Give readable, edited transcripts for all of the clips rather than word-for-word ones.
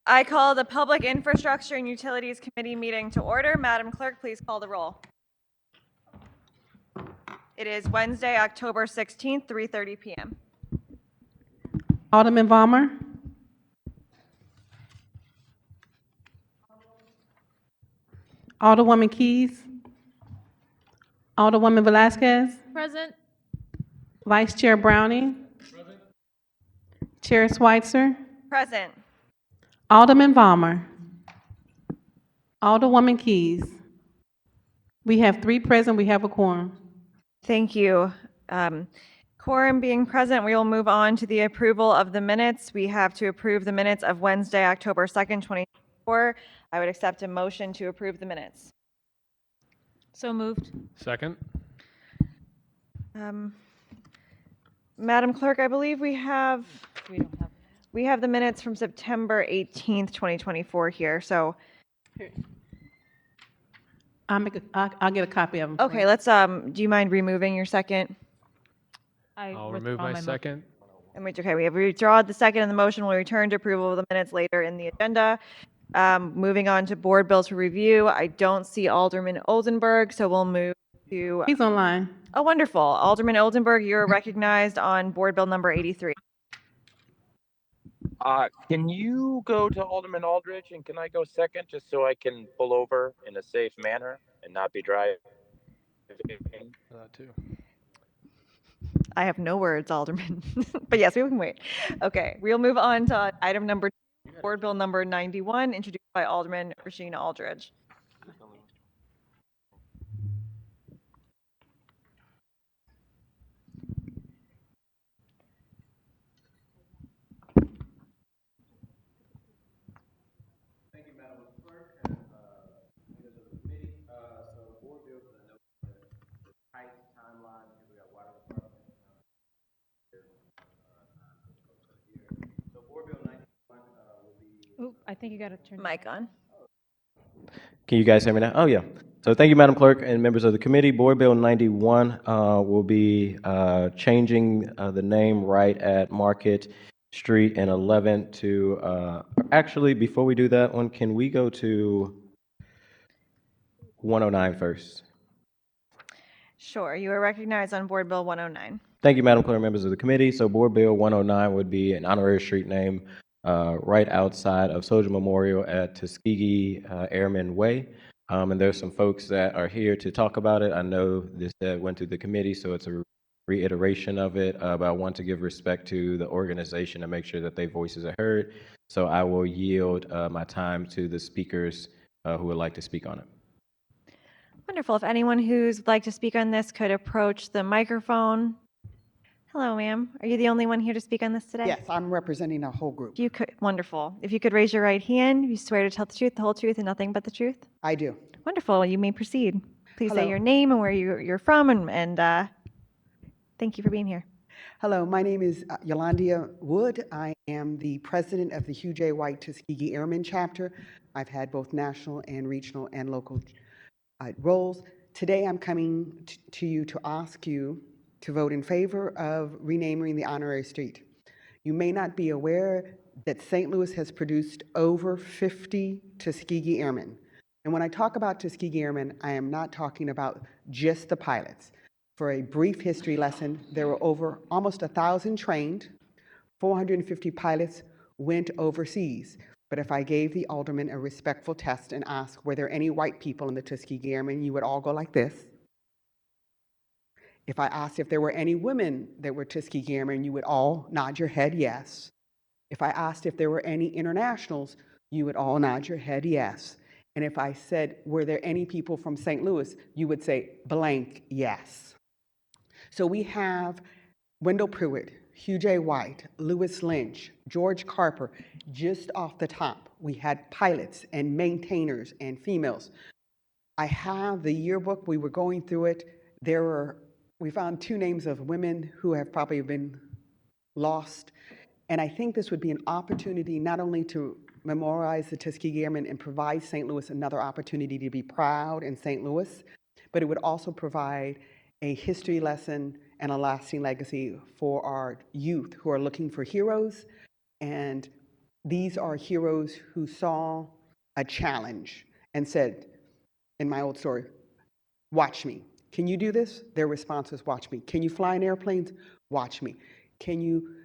I call the Public Infrastructure and Utilities Committee meeting to order. Madam Clerk, please call the roll. It is Wednesday, October 16th, 3:30 p.m. Alderman Vollmer. Alderwoman Keys. Alderwoman Velasquez. Present. Vice Chair Browning. Present. Chair Schweitzer. Present. Alderman Vollmer. Alderwoman Keys. We have 3 present. We have a quorum. Thank you. Quorum being present, we will move on to the approval of the minutes. We have to approve the minutes of Wednesday, October 2nd, 2024. I would accept a motion to approve the minutes. So moved. Second. Madam Clerk, I believe we have the minutes from September 18th, 2024 here. So, I'll get a copy of them. okay, let's, do you mind removing your second? I'll remove my second. Okay, we have withdrawn the second and the motion will return to approval of the minutes later in the agenda. Moving on to board bills for review. I don't see Alderman Oldenburg, so we'll move to. He's online. Oh, wonderful. Alderman Oldenburg, you're recognized on board bill number 83. Can you go to Alderman Aldridge and can I go second just so I can pull over in a safe manner and not be driving? Too. I have no words, Alderman, but yes, we can wait. Okay, we'll move on to item number 2, board bill number 91, introduced by Alderman Regina Aldridge. Oh, I think you got to turn Mic on. Can you guys hear me now? Oh, yeah. So thank you, Madam Clerk and members of the committee. Board Bill 91 will be changing the name right at Market Street and 11 to, actually, before we do that one, can we go to 109 first? Sure, you are recognized on board bill 109. Thank you, Madam Clerk and members of the committee. So Board Bill 109 would be an honorary street name right outside of Soldier Memorial at Tuskegee Airmen Way. And there's some folks that are here to talk about it. I know this went through the committee, so it's a reiteration of it, but I want to give respect to the organization and make sure that their voices are heard. So I will yield my time to the speakers who would like to speak on it. Wonderful. If anyone who'd like to speak on this could approach the microphone. Hello, ma'am. Are you the only one here to speak on this today? Yes, I'm representing a whole group. If you could, wonderful. If you could raise your right hand, you swear to tell the truth, the whole truth, and nothing but the truth? I do. Wonderful. You may proceed. Please say Hello. your name and where you're from, and thank you for being here. Hello, my name is Yolanda Wood. I am the president of the Hugh J. White Tuskegee Airmen chapter. I've had both national and regional and local roles. Today I'm coming to you to ask you to vote in favor of renaming the honorary street. You may not be aware that St. Louis has produced over 50 Tuskegee Airmen. And when I talk about Tuskegee Airmen, I am not talking about just the pilots. For a brief history lesson, there were over almost 1,000 trained, 450 pilots went overseas. But if I gave the aldermen a respectful test and asked, were there any white people in the Tuskegee Airmen, you would all go like this. If I asked if there were any women that were Tuskegee Airmen, you would all nod your head yes. If I asked if there were any internationals, you would all nod your head yes. And if I said, were there any people from St. Louis, you would say blank yes. So we have Wendell Pruitt, Hugh J. White, Lewis Lynch, George Carper. Just off the top, we had pilots and maintainers and females. I have the yearbook. We were going through it. We found 2 names of women who have probably been lost. And I think this would be an opportunity not only to memorialize the Tuskegee Airmen and provide St. Louis another opportunity to be proud in St. Louis, but it would also provide a history lesson and a lasting legacy for our youth who are looking for heroes and These are heroes who saw a challenge and said, in my old story, watch me. Can you do this? Their response was, watch me. Can you fly in airplanes? Watch me. Can you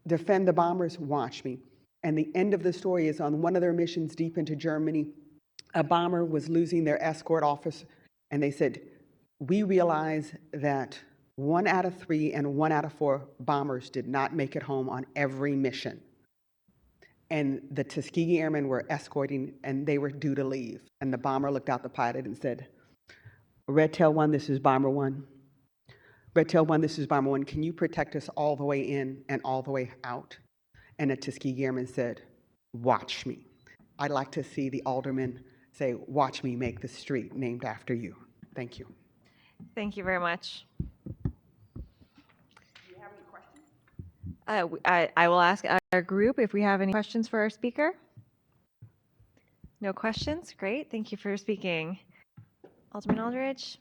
defend the bombers? Watch me. And the end of the story is on one of their missions deep into Germany, a bomber was losing their escort officer, and they said, we realize that 1 out of 3 and 1 out of 4 bombers did not make it home on every mission. And the Tuskegee Airmen were escorting, and they were due to leave. And the bomber looked out the pilot and said, Red Tail 1, this is Bomber 1. Red Tail 1, this is Bomber 1. Can you protect us all the way in and all the way out? And the Tuskegee Airmen said, watch me. I'd like to see the aldermen say, watch me make the street named after you. Thank you. Thank you very much. Do you have any questions? I will ask our group if we have any questions for our speaker. No questions? Great. Thank you for speaking. Alderman Aldridge?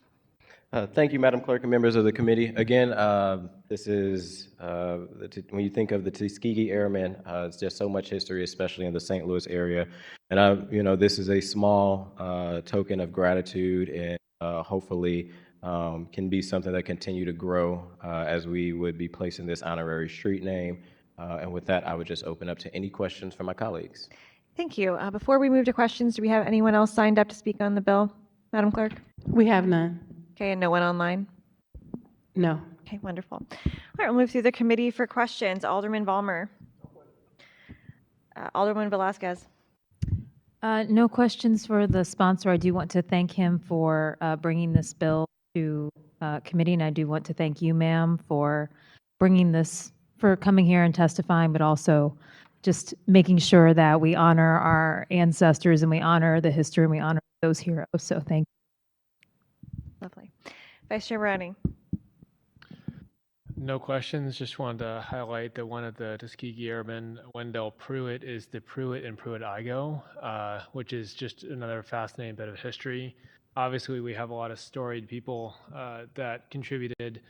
Thank you, Madam Clerk and members of the committee. Again, this is, when you think of the Tuskegee Airmen, it's just so much history, especially in the St. Louis area. And this is a small token of gratitude, and hopefully can be something that continue to grow as we would be placing this honorary street name. And with that, I would just open up to any questions from my colleagues. Thank you. Before we move to questions, do we have anyone else signed up to speak on the bill, Madam Clerk? We have none. Okay, and no one online? No. Okay, wonderful. All right, we'll move through the committee for questions. Alderman Ballmer. Alderman Velasquez. No questions for the sponsor. I do want to thank him for bringing this bill to committee, and I do want to thank you, ma'am, for bringing this, for coming here and testifying, but also just making sure that we honor our ancestors and we honor the history and we honor those heroes. So thank you. Lovely. Vice Chair Browning. No questions. Just wanted to highlight that one of the Tuskegee Airmen, Wendell Pruitt, is the Pruitt and Pruitt-Igoe, which is just another fascinating bit of history. Obviously, we have a lot of storied people that contributed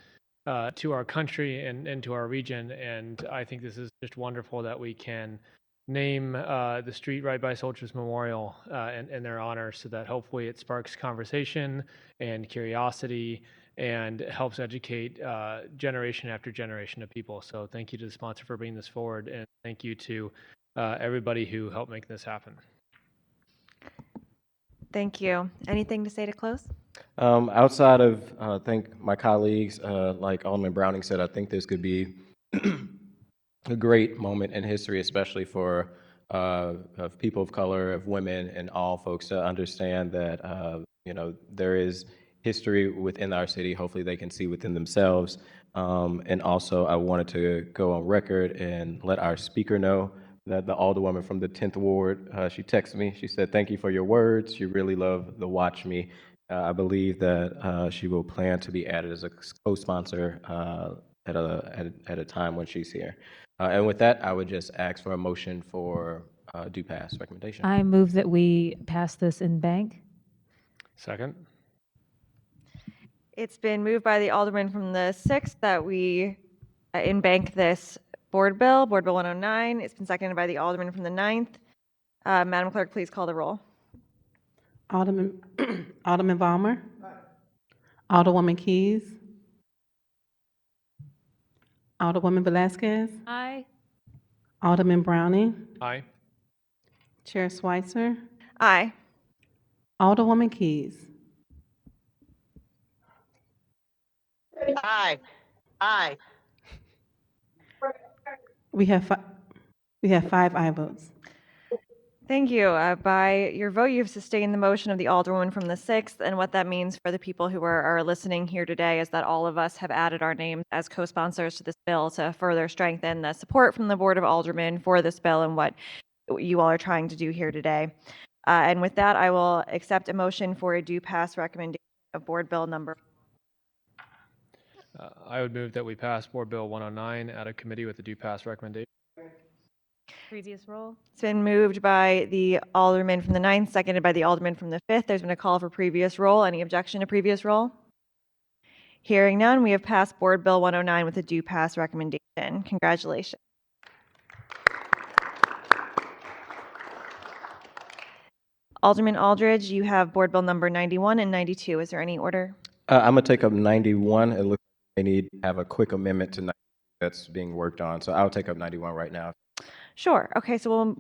to our country and to our region, and I think this is just wonderful that we can name the street right by Soldiers Memorial in their honor, so that hopefully it sparks conversation and curiosity and helps educate generation after generation of people. So thank you to the sponsor for bringing this forward, and thank you to everybody who helped make this happen. Thank you. Anything to say to close? Outside of thank my colleagues, like Alderman Browning said, I think this could be a great moment in history, especially for of people of color, of women, and all folks to understand that there is history within our city. Hopefully, they can see within themselves. And also, I wanted to go on record and let our speaker know that the alderwoman from the 10th Ward, she texted me. She said, "Thank you for your words. She really loved the Watch Me." I believe that she will plan to be added as a co-sponsor at a time when she's here. And with that, I would just ask for a motion for do pass recommendation. I move that we pass this in bank. Second. It's been moved by the alderman from the 6th that we in-bank this board bill 109. It's been seconded by the alderman from the 9th. Madam Clerk, please call the roll. Alderman Ballmer. Alderwoman Keys. Alderwoman Velasquez. Aye. Alderman Browning. Aye. Chair Schweitzer. Aye. Alderwoman Keys. Aye. Aye. We have 5 aye votes. Thank you. By your vote, you've sustained the motion of the alderwoman from the 6th, and what that means for the people who are listening here today is that all of us have added our names as co-sponsors to this bill to further strengthen the support from the Board of Aldermen for this bill and what you all are trying to do here today. And with that, I will accept a motion for a due pass recommendation of Board Bill number. I would move that we pass Board Bill 109 out of committee with a due pass recommendation. Previous roll. It's been moved by the alderman from the 9th, seconded by the alderman from the 5th. There's been a call for previous roll. Any objection to previous roll? Hearing none, we have passed Board Bill 109 with a due pass recommendation. Congratulations. Alderman Aldridge, you have Board Bill number 91 and 92. Is there any order? I'm gonna take up 91. It looks like they need to have a quick amendment to 92 that's being worked on, so I'll take up 91 right now. Sure. Okay, so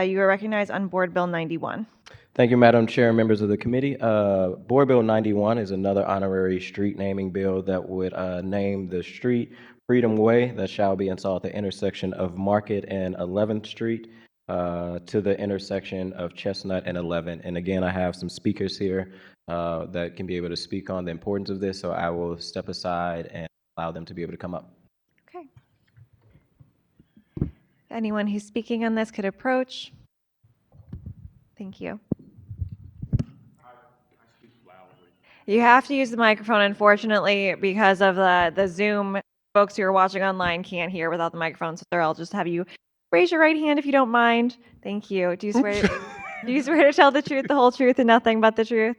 you are recognized on Board Bill 91. Thank you, Madam Chair and members of the committee. Board Bill 91 is another honorary street naming bill that would name the street Freedom Way that shall be installed at the intersection of Market and 11th Street to the intersection of Chestnut and 11. And again, I have some speakers here that can be able to speak on the importance of this, so I will step aside and allow them to be able to come up. Okay. Anyone who's speaking on this could approach. Thank you. You have to use the microphone, unfortunately, because of the Zoom. Folks who are watching online can't hear without the microphone, so I'll just have you raise your right hand if you don't mind. Thank you. Do you swear to tell the truth, the whole truth, and nothing but the truth?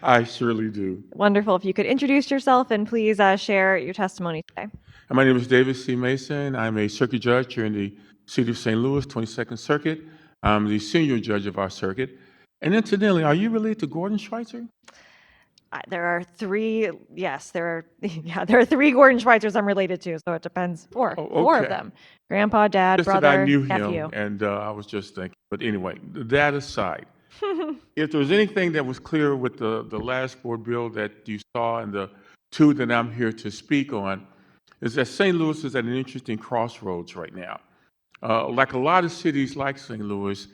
I surely do. Wonderful. If you could introduce yourself and please share your testimony today. My name is David C. Mason. I'm a circuit judge here in the City of St. Louis, 22nd Circuit. I'm the senior judge of our circuit. And incidentally, are you related to Gordon Schweitzer? There are three. Yes, there are three Gordon Schweitzers I'm related to, so it depends. Four of them: grandpa, dad, Just brother, that I knew nephew. him, and I was just thinking. But anyway, that aside, if there was anything that was clear with the last board bill that you saw and the two that I'm here to speak on, is that St. Louis is at an interesting crossroads right now. Like a lot of cities like St. Louis,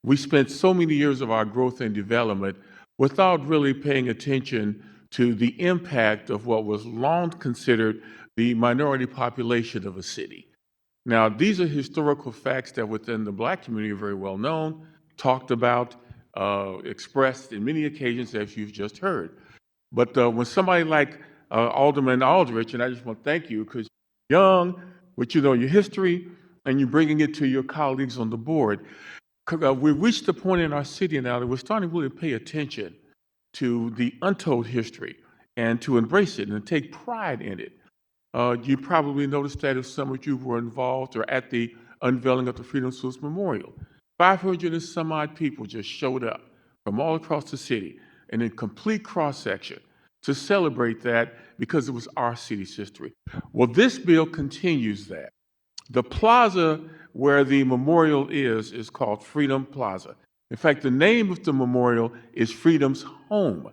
we spent so many years of our growth and development without really paying attention to the impact of what was long considered the minority population of a city. Now, these are historical facts that within the Black community are very well known, talked about, expressed in many occasions, as you've just heard. But when somebody like Alderman Aldridge, and I just want to thank you because you're young, but you know your history, and you're bringing it to your colleagues on the board. We've reached the point in our city now that we're starting to really pay attention to the untold history and to embrace it and take pride in it. You probably noticed that if some of you were involved or at the unveiling of the Freedom Suits Memorial, 500 and some odd people just showed up from all across the city and in complete cross-section to celebrate that because it was our city's history. Well, this bill continues that. The plaza where the memorial is called Freedom Plaza. In fact, the name of the memorial is Freedom's Home.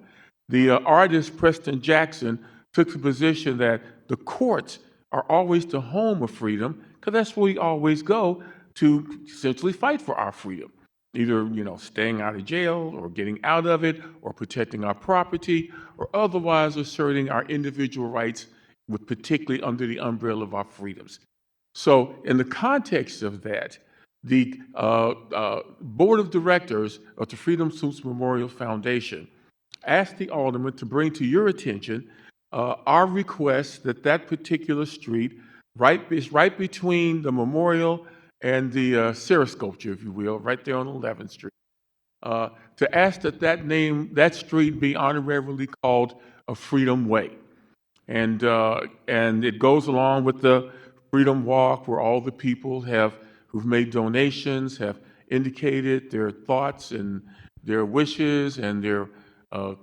The artist Preston Jackson took the position that the courts are always the home of freedom because that's where we always go to essentially fight for our freedom. Either, staying out of jail or getting out of it or protecting our property or otherwise asserting our individual rights, particularly under the umbrella of our freedoms. So in the context of that, the board of directors of the Freedom Suits Memorial Foundation asked the alderman to bring to your attention our request that that particular street, is right between the memorial and the Sarah sculpture, if you will, right there on 11th Street, to ask that street be honorarily called a Freedom Way. And it goes along with the Freedom Walk, where all the people who've made donations have indicated their thoughts and their wishes and their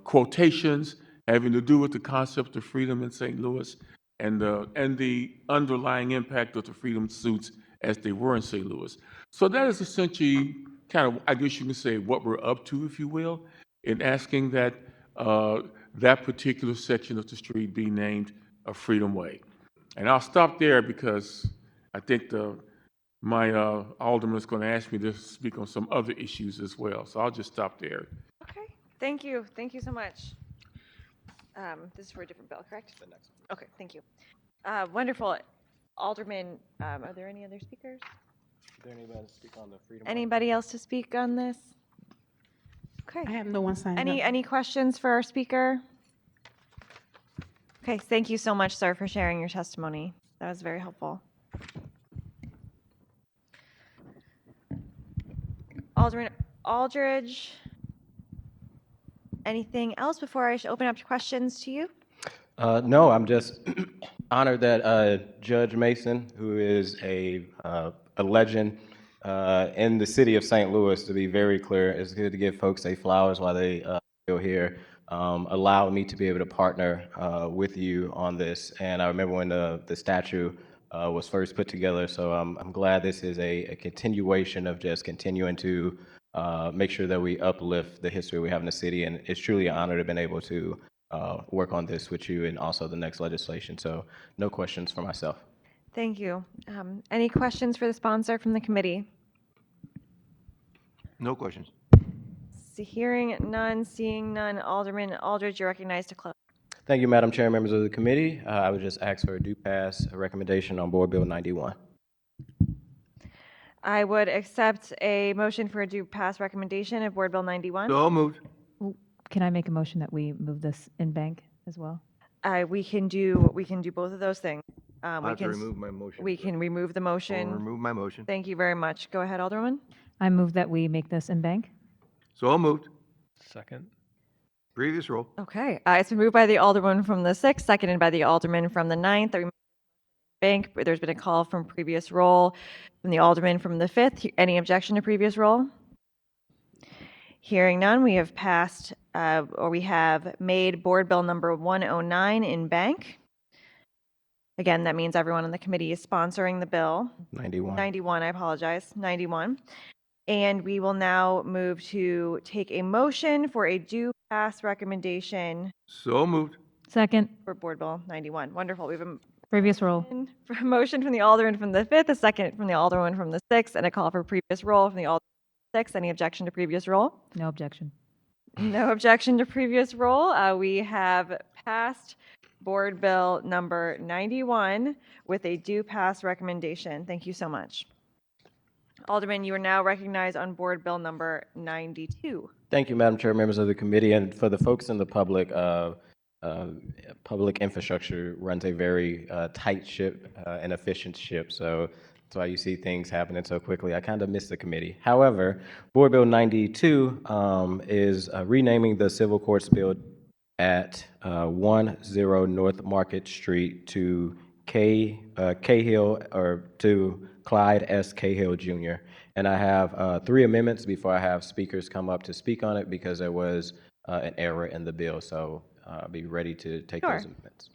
quotations having to do with the concept of freedom in St. Louis and the underlying impact of the Freedom Suits as they were in St. Louis. So that is essentially kind of, I guess you can say, what we're up to, if you will, in asking that that particular section of the street be named a Freedom Way. And I'll stop there because I think my alderman is going to ask me to speak on some other issues as well. So I'll just stop there. Okay. Thank you. Thank you so much. This is for a different bill, correct? The next one. Okay. Thank you. Wonderful. Alderman, are there any other speakers? Is there anybody to speak on the Freedom? Anybody else to speak on this? Okay. I have no one signed up. Any questions for our speaker? Okay, thank you so much, sir, for sharing your testimony. That was very helpful. Alderman Aldridge, anything else before I open up to questions to you? No, I'm just honored that Judge Mason, who is a legend in the city of St. Louis, to be very clear. It's good to give folks their flowers while they still here. Allowed me to be able to partner with you on this. And I remember when the statue was first put together. So I'm glad this is a continuation of just continuing to make sure that we uplift the history we have in the city. And it's truly an honor to have been able to work on this with you and also the next legislation. So no questions for myself. Thank you. Any questions for the sponsor from the committee? No questions. Hearing none, seeing none. Alderman Aldridge, you're recognized to close. Thank you, Madam Chair, members of the committee. I would just ask for a due pass recommendation on Board Bill 91. I would accept a motion for a due pass recommendation of Board Bill 91. So moved. Can I make a motion that we move this in bank as well? We can do both of those things. I have to remove my motion. We can remove the I'll motion. remove my motion. Thank you very much. Go ahead, Alderman. I move that we make this in bank. So moved. Second. Previous roll. Okay, it's been moved by the Alderman from the 6th, seconded by the Alderman from the 9th. That we bank. There's been a call from previous roll from the Alderman from the 5th. Any objection to previous roll? Hearing none, we have passed, or we have made Board Bill number 109 in bank. Again, that means everyone on the committee is sponsoring the bill. 91. 91, I apologize, 91. And we will now move to take a motion for a due pass recommendation So moved. Second, for Board Bill 91. Wonderful. We have a previous roll. motion from the Alderman from the 5th, a second from the Alderman from the 6th, and a call for previous roll from the Alderman from the 6th. Any objection to previous roll? No objection. No objection to previous roll. We have passed Board Bill number 91 with a due pass recommendation. Thank you so much. Alderman, you are now recognized on Board Bill number 92. Thank you, Madam Chair, members of the committee, and for the folks in the public. Public infrastructure runs a very tight ship and efficient ship, so that's why you see things happening so quickly. I kind of miss the committee. However, Board Bill 92 is renaming the Civil Courts Building at 10 North Market Street to Cahill, or to Clyde S. Cahill Jr. And I have 3 amendments before I have speakers come up to speak on it because there was an error in the bill. So be ready to take Sure. those amendments.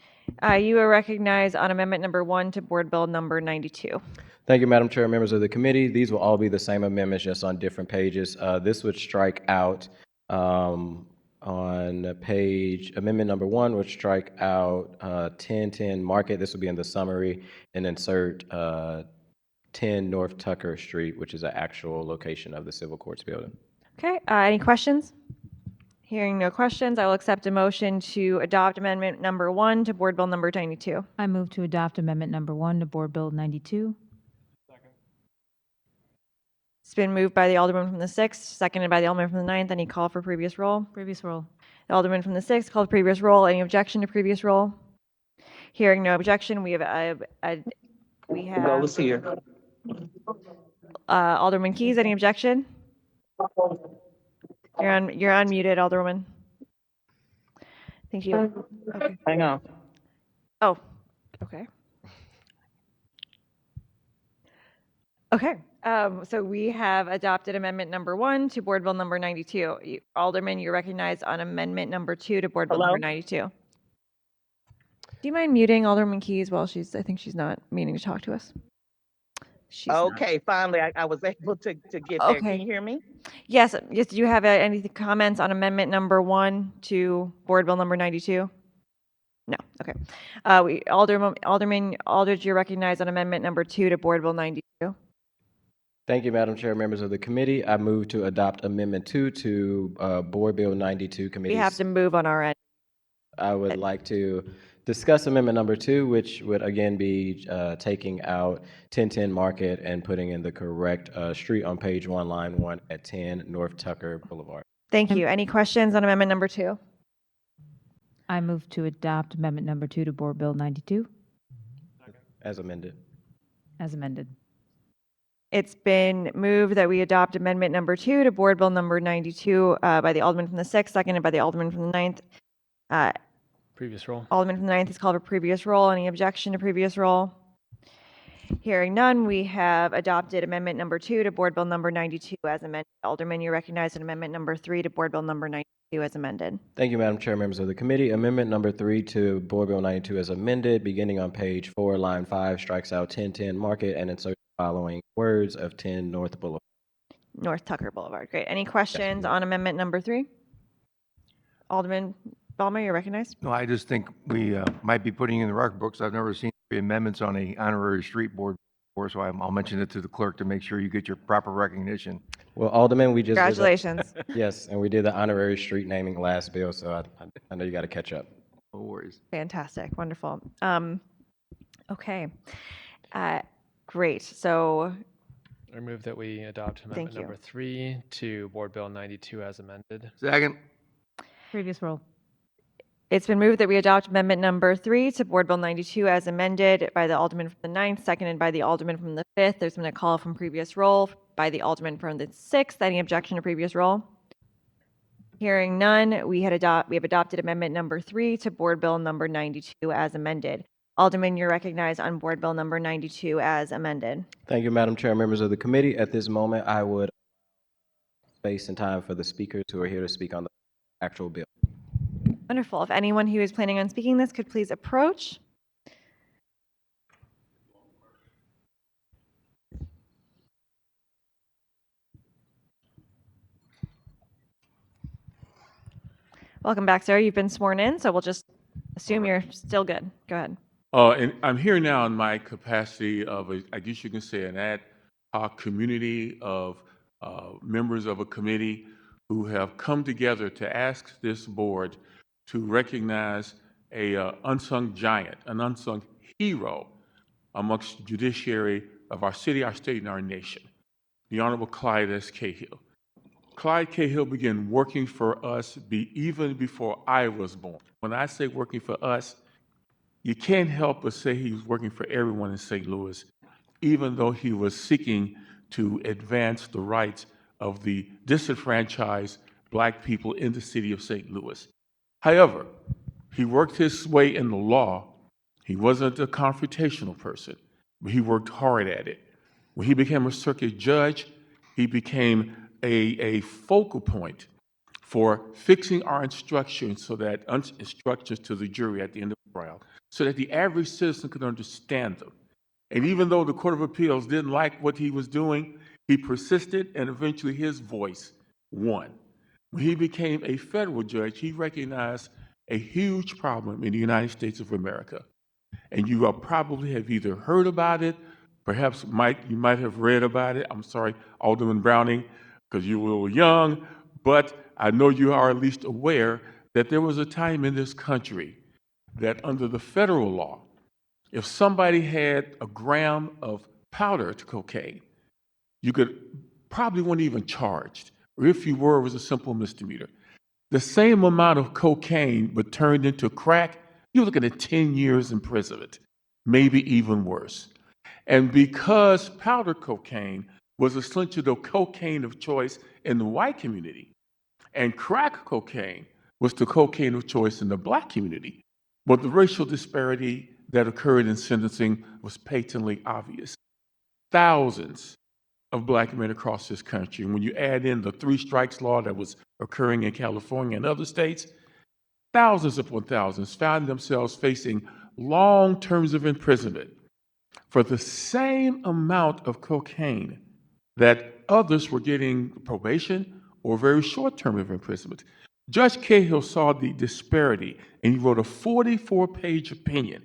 You are recognized on Amendment number 1 to Board Bill number 92. Thank you, Madam Chair, members of the committee. These will all be the same amendments, just on different pages. This would strike out on page, amendment number 1 would strike out 1010 Market. This will be in the summary, and insert 10 North Tucker Street, which is an actual location of the Civil Courts Building. Okay, any questions? Hearing no questions, I will accept a motion to adopt Amendment number 1 to Board Bill number 92. I move to adopt Amendment number 1 to Board Bill 92. It's been moved by the Alderman from the 6th, seconded by the Alderman from the 9th. Any call for previous roll? Previous roll. The Alderman from the 6th called previous roll. Any objection to previous roll? Hearing no objection, we have Alderman Keys. Any objection? You're unmuted, Alderwoman. Thank you. Okay. Hang on. Oh, okay. Okay, so we have adopted Amendment number 1 to Board Bill number 92. Alderman, you're recognized on Amendment number 2 to Board Bill number 92. Do you mind muting Alderman Keys while I think she's not meaning to talk to us? She's not. Okay, finally, I was able to get there. Okay. Can you hear me? Yes, do you have any comments on Amendment number 1 to Board Bill number 92? No, okay. Alderman Aldridge, you're recognized on Amendment number 2 to Board Bill 92. Thank you, Madam Chair, members of the committee. I move to adopt Amendment 2 to Board Bill 92 committee. We have to move on our end. I would like to discuss Amendment number 2, which would again be taking out 1010 Market and putting in the correct street on page 1, line 1 at 10 North Tucker Boulevard. Thank you. Any questions on Amendment number 2? I move to adopt Amendment number 2 to Board Bill 92 As amended. as amended. It's been moved that we adopt Amendment number 2 to Board Bill number 92 by the Alderman from the 6th, seconded by the Alderman from the 9th. Previous roll. Alderman from the 9th is called for previous roll. Any objection to previous roll? Hearing none, we have adopted Amendment Number 2 to Board Bill Number 92 as amended. Alderman, you recognize Amendment Number 3 to Board Bill Number 92 as amended. Thank you, Madam Chair, members of the committee. Amendment number 3 to Board Bill 92 as amended, beginning on page 4, line 5, strikes out 1010 Market and inserts the following words of 10 North Boulevard. North Tucker Boulevard. Great. Any questions on Amendment Number 3? Alderman Ballmer, you're recognized. No, I just think we might be putting in the record books. I've never seen amendments on a honorary street board before, so I'll mention it to the clerk to make sure you get your proper recognition. Well, Alderman, we just Congratulations. yes, and we did the honorary street naming last bill, so I know you got to catch up. No worries. Fantastic. Wonderful. Okay. Great. So I move that we adopt Thank amendment you. number 3 to Board Bill 92 as amended. Second. Previous roll. it's been moved that we adopt Amendment Number 3 to Board Bill 92 as amended by the Alderman from the 9th, seconded by the Alderman from the 5th. There's been a call from previous roll by the Alderman from the 6th. Any objection to previous roll? Hearing none, we have adopted Amendment Number 3 to Board Bill Number 92 as amended. Alderman, you're recognized on Board Bill Number 92 as amended. Thank you, Madam Chair, members of the committee. At this moment, I would space and time for the speakers who are here to speak on the actual bill. Wonderful. If anyone who is planning on speaking this could please approach. Welcome back, sir. You've been sworn in, so we'll just assume you're still good. Go ahead. And I'm here now in my capacity of, I guess you can say, an ad hoc community of members of a committee who have come together to ask this board to recognize a unsung giant, an unsung hero amongst the judiciary of our city, our state, and our nation, the Honorable Clyde S. Cahill. Clyde Cahill began working for us even before I was born. When I say working for us, you can't help but say he was working for everyone in St. Louis, even though he was seeking to advance the rights of the disenfranchised Black people in the city of St. Louis. However, he worked his way in the law. He wasn't a confrontational person, but he worked hard at it. When he became a circuit judge, he became a focal point for fixing our instructions so that instructions to the jury at the end of the trial, so that the average citizen could understand them. And even though the Court of Appeals didn't like what he was doing, he persisted, and eventually his voice won. When he became a federal judge, he recognized a huge problem in the United States of America. And you probably have either heard about it, perhaps you might have read about it. I'm sorry, Alderman Browning, because you were a little young, but I know you are at least aware that there was a time in this country that under the federal law, if somebody had a gram of powder to cocaine, you probably weren't even charged, or if you were, it was a simple misdemeanor. The same amount of cocaine but turned into crack, you're looking at 10 years imprisonment, maybe even worse. And because powder cocaine was essentially the cocaine of choice in the white community, and crack cocaine was the cocaine of choice in the Black community, but the racial disparity that occurred in sentencing was patently obvious. Thousands of Black men across this country, and when you add in the 3 strikes law that was occurring in California and other states, thousands upon thousands found themselves facing long terms of imprisonment for the same amount of cocaine that others were getting probation or very short term of imprisonment. Judge Cahill saw the disparity, and he wrote a 44-page opinion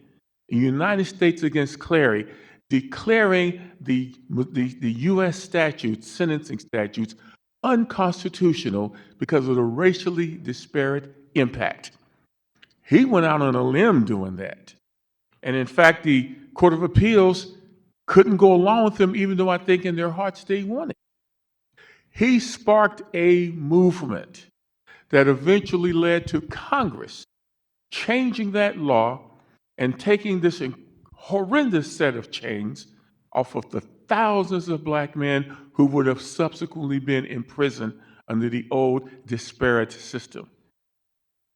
in United States against Clary, declaring the U.S. statutes, sentencing statutes, unconstitutional because of the racially disparate impact. He went out on a limb doing that. And in fact, the Court of Appeals couldn't go along with him, even though I think in their hearts they wanted. He sparked a movement that eventually led to Congress changing that law and taking this horrendous set of chains off of the thousands of Black men who would have subsequently been imprisoned under the old disparate system.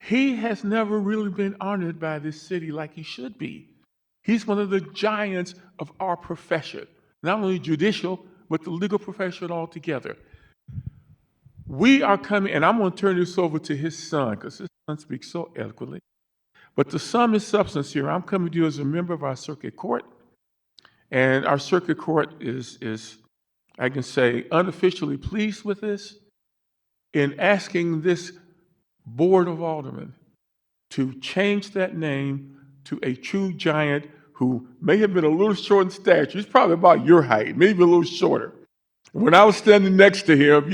He has never really been honored by this city like he should be. He's one of the giants of our profession, not only judicial, but the legal profession altogether. We are coming, and I'm going to turn this over to his son, because his son speaks so eloquently. But the sum is substance here. I'm coming to you as a member of our circuit court, and our circuit court is I can say, unofficially pleased with this in asking this Board of Aldermen to change that name to a true giant who may have been a little short in stature. He's probably about your height, maybe a little shorter. When I was standing next to him,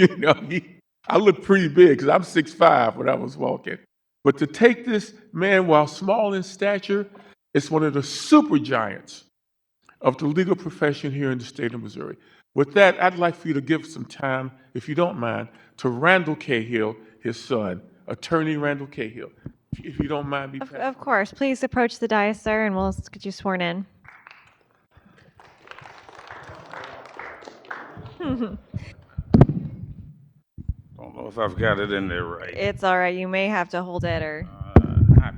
I looked pretty big because I'm 6'5" when I was walking. But to take this man, while small in stature, is one of the super giants of the legal profession here in the state of Missouri. With that, I'd like for you to give some time, if you don't mind, to Randall Cahill, his son, Attorney Randall Cahill. If you don't mind, Of course. Please approach the dais, sir, and we'll get you sworn in. Don't know if I've got it in there right. It's all right. You may have to hold it or...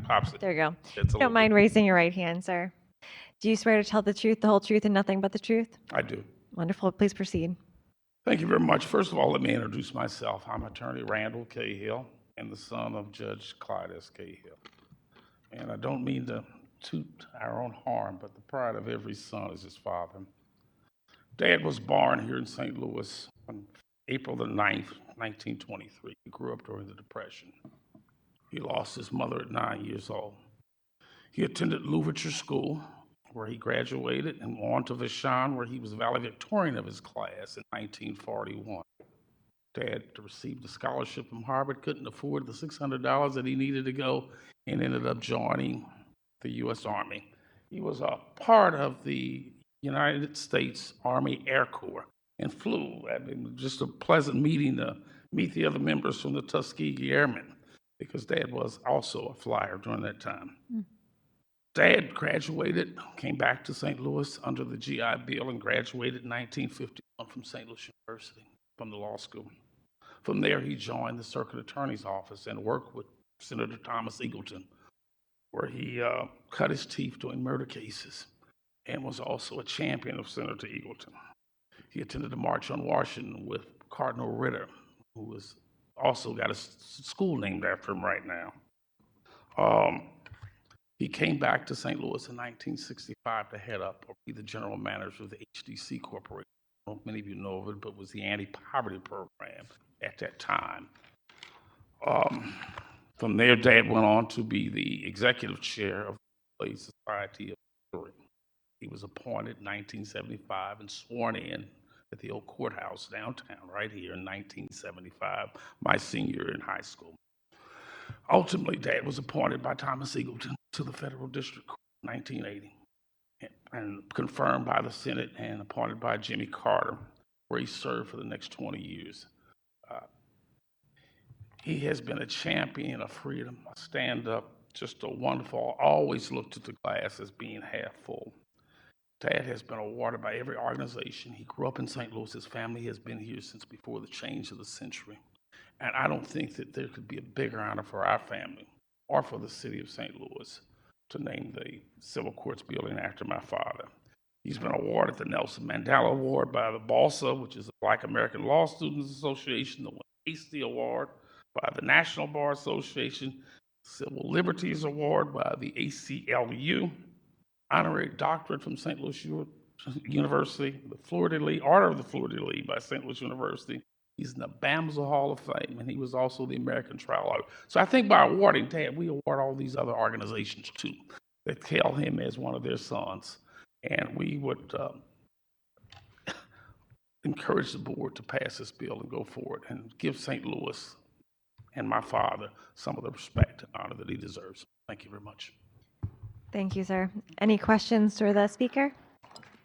Pops it. There you go. It's a Don't mind raising your right hand, sir. Do you swear to tell the truth, the whole truth, and nothing but the truth? I do. Wonderful. Please proceed. Thank you very much. First of all, let me introduce myself. I'm Attorney Randall Cahill and the son of Judge Clyde S. Cahill. And I don't mean to toot our own horn, but the pride of every son is his father. Dad was born here in St. Louis on April the 9th, 1923. He grew up during the Depression. He lost his mother at 9 years old. He attended Louverture School, where he graduated, and on to Vashon, where he was valedictorian of his class in 1941. Dad received a scholarship from Harvard, couldn't afford the $600 that he needed to go, and ended up joining the U.S. Army. He was a part of the United States Army Air Corps and flew. I mean, just a pleasant meeting to meet the other members from the Tuskegee Airmen, because Dad was also a flyer during that time. Dad graduated, came back to St. Louis under the GI Bill and graduated in 1951 from St. Louis University, from the law school. From there, he joined the Circuit Attorney's Office and worked with Senator Thomas Eagleton, where he cut his teeth doing murder cases and was also a champion of Senator Eagleton. He attended the March on Washington with Cardinal Ritter, who has also got a school named after him right now. He came back to St. Louis in 1965 to head up or be the general manager of the HDC Corporation. I don't know if many of you know of it, but it was the anti-poverty program at that time. From there, Dad went on to be the executive chair of the Employees Society of Missouri. He was appointed in 1975 and sworn in at the old courthouse downtown right here in 1975, my senior year in high school. Ultimately, Dad was appointed by Thomas Eagleton to the Federal District Court in 1980 and confirmed by the Senate and appointed by Jimmy Carter, where he served for the next 20 years. He has been a champion of freedom, a stand-up, just a wonderful, always looked at the glass as being half full. Dad has been awarded by every organization. He grew up in St. Louis. His family has been here since before the change of the century. And I don't think that there could be a bigger honor for our family or for the city of St. Louis to name the Civil Courts building after my father. He's been awarded the Nelson Mandela Award by the BALSA, which is the Black American Law Students Association, the Hasty Award by the National Bar Association, Civil Liberties Award by the ACLU, honorary doctorate from St. Louis University, the Fleur-de-Lis, Order of the Fleur-de-Lis by St. Louis University. He's in the BAMSA Hall of Fame, and he was also the American Trial Lawyer. So I think by awarding Dad, we award all these other organizations too that hail him as one of their sons. And we would encourage the board to pass this bill and go forward and give St. Louis and my father some of the respect and honor that he deserves. Thank you very much. Thank you, sir. Any questions for the speaker?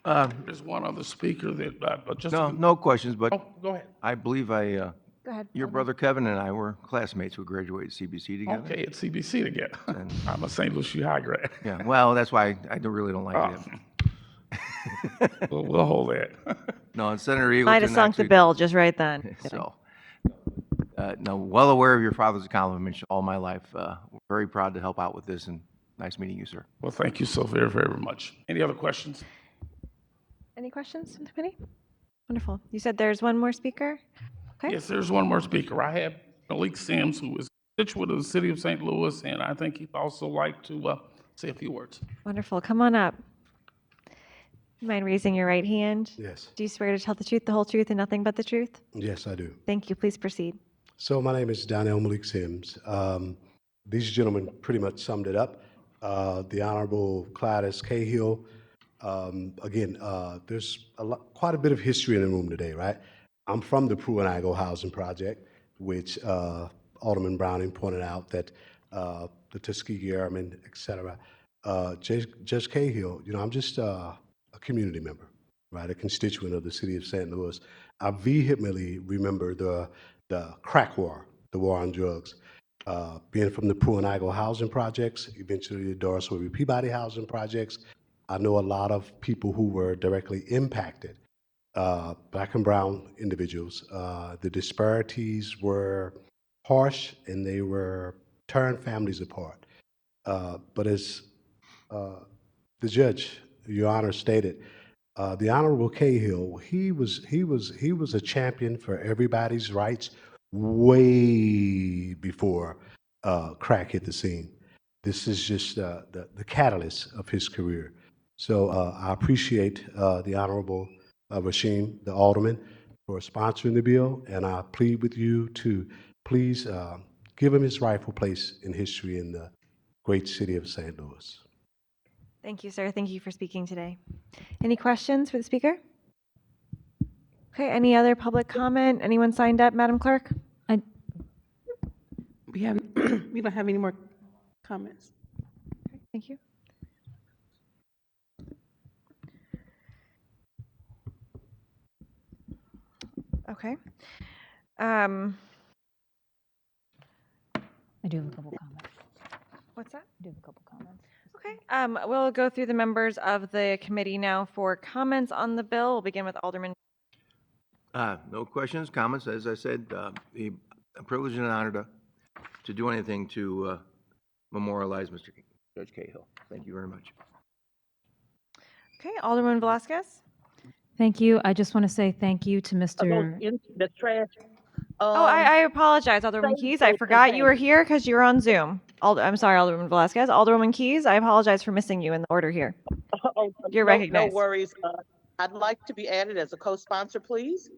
There's one other speaker that, but just No questions, but Oh, go ahead. I believe Go ahead. your brother Kevin and I were classmates who graduated CBC together. Okay, at CBC together. And- I'm a St. Louis High grad. Yeah, well, that's why I really don't like it. We'll hold that. No, and Senator Eagleton. Might have sunk the actually- bill just right then. So, no, well aware of your father's accomplishments all my life. We're very proud to help out with this, and Nice meeting you, sir. Well, thank you so very, very much. Any other questions? Any questions from the committee? Wonderful. You said there's one more speaker? Okay. Yes, there's one more speaker. I have Malik Sims, who is a constituent of the city of St. Louis, and I think he'd also like to say a few words. Wonderful. Come on up. You mind raising your right hand? Yes. Do you swear to tell the truth, the whole truth, and nothing but the truth? Yes, I do. Thank you. Please proceed. So my name is Donnell Malik Sims. These gentlemen pretty much summed it up. The Honorable Clyde Cahill. Again, there's quite a bit of history in the room today, right? I'm from the Pruitt-Igoe Housing Project, which Alderman Browning pointed out that the Tuskegee Airmen, et cetera. Judge Cahill, I'm just a community member, right? A constituent of the city of St. Louis. I vehemently remember the crack war, the war on drugs. Being from the Pruitt-Igoe Housing Projects, eventually the Doris Weary Peabody Housing Projects, I know a lot of people who were directly impacted, Black and brown individuals. The disparities were harsh and they were tearing families apart. But as the judge, Your Honor, stated, the Honorable Cahill, he was a champion for everybody's rights way before crack hit the scene. This is just the catalyst of his career. So I appreciate the Honorable Rashim, the Alderman, for sponsoring the bill, and I plead with you to please give him his rightful place in history in the great city of St. Louis. Thank you, sir. Thank you for speaking today. Any questions for the speaker? Okay, any other public comment? Anyone signed up, Madam Clerk? We don't have any more comments. Okay, thank you. Okay. I do have a couple comments. What's that? I do have a couple comments. Okay. We'll go through the members of the committee now for comments on the bill. We'll begin with Alderman. No questions, comments. As I said, a privilege and an honor to do anything to memorialize Mr. Judge Cahill. Thank you very much. Okay, Alderman Velasquez. Thank you. I just want to say thank you to Mr. The trash. Oh, I apologize, Alderman Keys. I forgot you were here because you were on Zoom. I'm sorry, Alderman Velasquez. Alderwoman Keys, I apologize for missing you in the order here. You're recognized. No worries. I'd like to be added as a co-sponsor, please.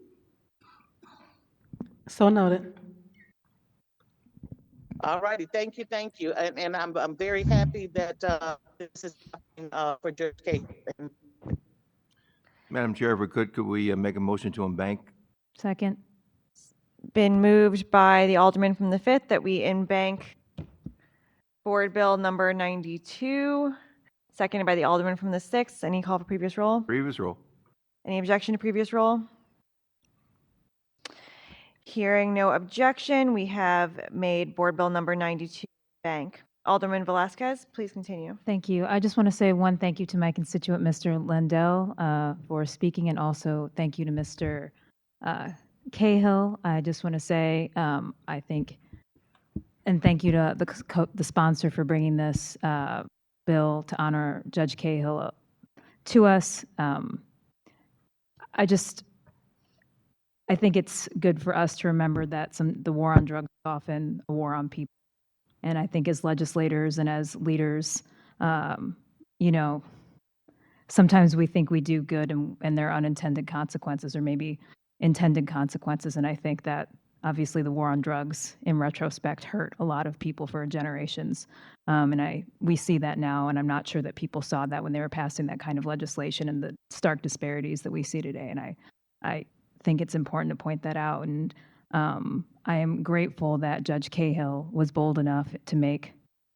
So noted. All righty. Thank you. And I'm very happy that this is for Judge Cahill. Madam Chair, if we could we make a motion to embank? Second. Been moved by the Alderman from the 5th that we embank Board Bill number 92, seconded by the Alderman from the 6th. Any call for previous roll? Previous roll. Any objection to previous roll? Hearing no objection, we have made Board Bill number 92 bank. Alderman Velasquez, please continue. Thank you. I just want to say one thank you to my constituent, Mr. Lendell, for speaking, and also thank you to Mr. Cahill. I just want to say I think, and thank you to the sponsor for bringing this bill to honor Judge Cahill to us. I think it's good for us to remember that the war on drugs is often a war on people. And I think as legislators and as leaders, sometimes we think we do good and there are unintended consequences or maybe intended consequences. And I think that obviously the war on drugs in retrospect hurt a lot of people for generations. We see that now, and I'm not sure that people saw that when they were passing that kind of legislation and the stark disparities that we see today. And I think it's important to point that out. And I am grateful that Judge Cahill was bold enough to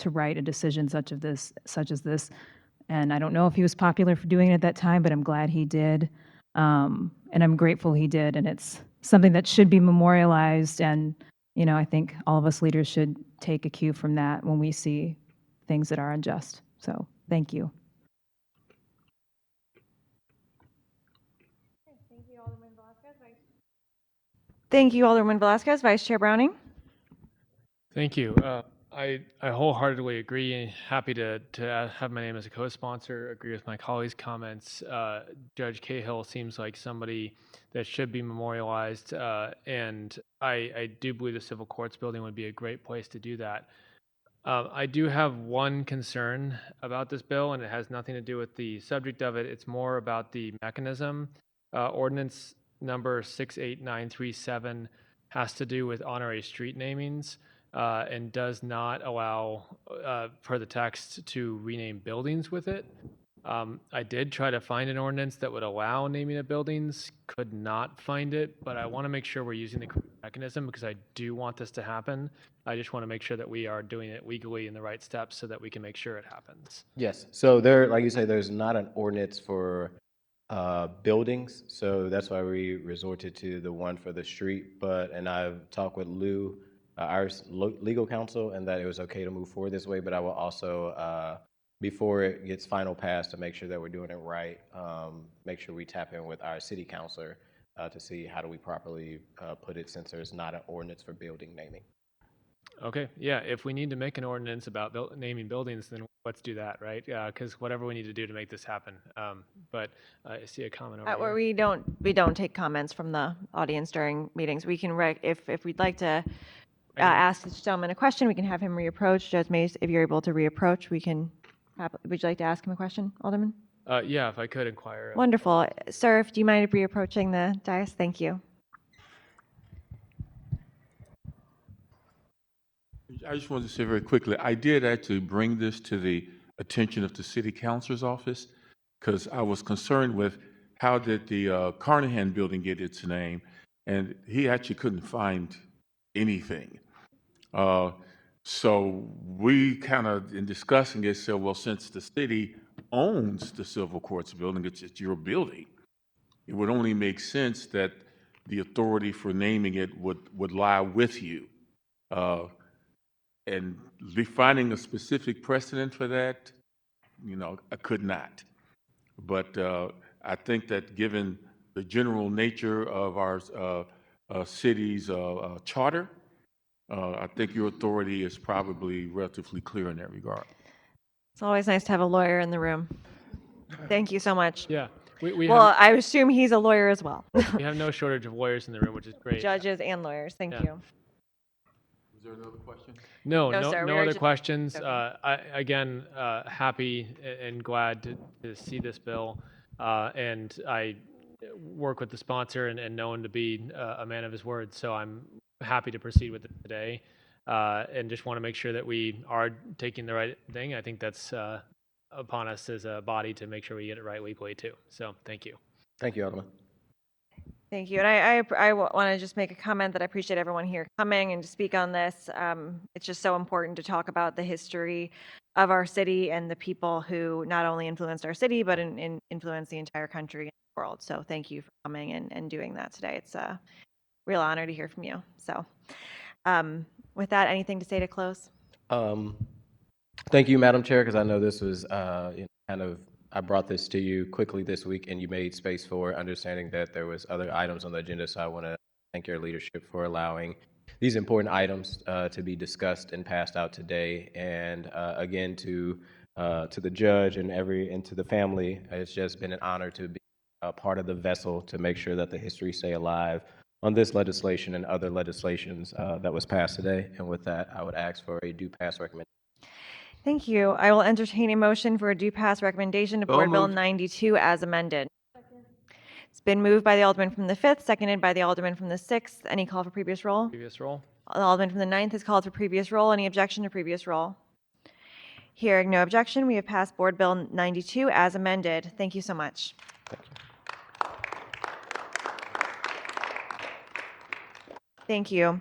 write a decision such as this. And I don't know if he was popular for doing it at that time, but I'm glad he did. And I'm grateful he did. And it's something that should be memorialized. And, I think all of us leaders should take a cue from that when we see things that are unjust. So thank you. Thank you, Alderman Velasquez. Vice Chair Browning. Thank you. I wholeheartedly agree. Happy to have my name as a co-sponsor. Agree with my colleagues' comments. Judge Cahill seems like somebody that should be memorialized, and I do believe the Civil Courts Building would be a great place to do that. I do have one concern about this bill, and it has nothing to do with the subject of it. It's more about the mechanism. Ordinance number 68937 has to do with honorary street namings and does not allow, per the text, to rename buildings with it. I did try to find an ordinance that would allow naming of buildings, could not find it, but I want to make sure we're using the correct mechanism because I do want this to happen. I just want to make sure that we are doing it legally in the right steps so that we can make sure it happens. Yes, so there, like you say, there's not an ordinance for buildings, so that's why we resorted to the one for the street. And I've talked with Lou, our legal counsel, and that it was okay to move forward this way. But I will also, before it gets final pass, to make sure that we're doing it right, make sure we tap in with our city councilor to see how do we properly put it, since there's not an ordinance for building naming. Okay, yeah, if we need to make an ordinance about naming buildings, then let's do that, right? Because whatever we need to do to make this happen. But I see a comment over Where here. we don't take comments from the audience during meetings. We can, if we'd like to ask this gentleman a question, we can have him reapproach. Judge Mays, if you're able to reapproach, we can, would you like to ask him a question, Alderman? Yeah, if I could inquire. Wonderful. Sir, do you mind reapproaching the dais? Thank you. I just wanted to say very quickly, I did actually bring this to the attention of the city councilor's office because I was concerned with how did the Carnahan building get its name, and he actually couldn't find anything. So we kind of, in discussing it, said, well, since the city owns the Civil Courts Building, it's your building, it would only make sense that the authority for naming it would lie with you. And finding a specific precedent for that, I could not. But I think that given the general nature of our city's charter, I think your authority is probably relatively clear in that regard. It's always nice to have a lawyer in the room. Thank you so much. Yeah. Well, I assume he's a lawyer as well. We have no shortage of lawyers in the room, which is great. Judges and lawyers. Thank you. Is there another question? No sir, we other are just- questions. Okay. Again, happy and glad to see this bill. And I work with the sponsor and know him to be a man of his word. So I'm happy to proceed with it today. And just want to make sure that we are taking the right thing. I think that's upon us as a body to make sure we get it right legally too. So thank you. Thank you, Alderman. Thank you. And I want to just make a comment that I appreciate everyone here coming and to speak on this. It's just so important to talk about the history of our city and the people who not only influenced our city, but influenced the entire country and the world. So thank you for coming and doing that today. It's a real honor to hear from you. So with that, anything to say to close? Thank you, Madam Chair, because I know this was I brought this to you quickly this week, and you made space for understanding that there was other items on the agenda. So I want to thank your leadership for allowing these important items to be discussed and passed out today. And again, to the judge and to the family, it's just been an honor to be a part of the vessel to make sure that the history stay alive on this legislation and other legislations that was passed today. And with that, I would ask for a due pass recommendation. Thank you. I will entertain a motion for a due pass recommendation to Board Bill moved. 92 as amended. It's been moved by the Alderman from the 5th, seconded by the Alderman from the 6th. Any call for previous roll? Previous roll. The Alderman from the 9th has called for previous roll. Any objection to previous roll? Hearing no objection, we have passed Board Bill 92 as amended. Thank you so much. Thank you.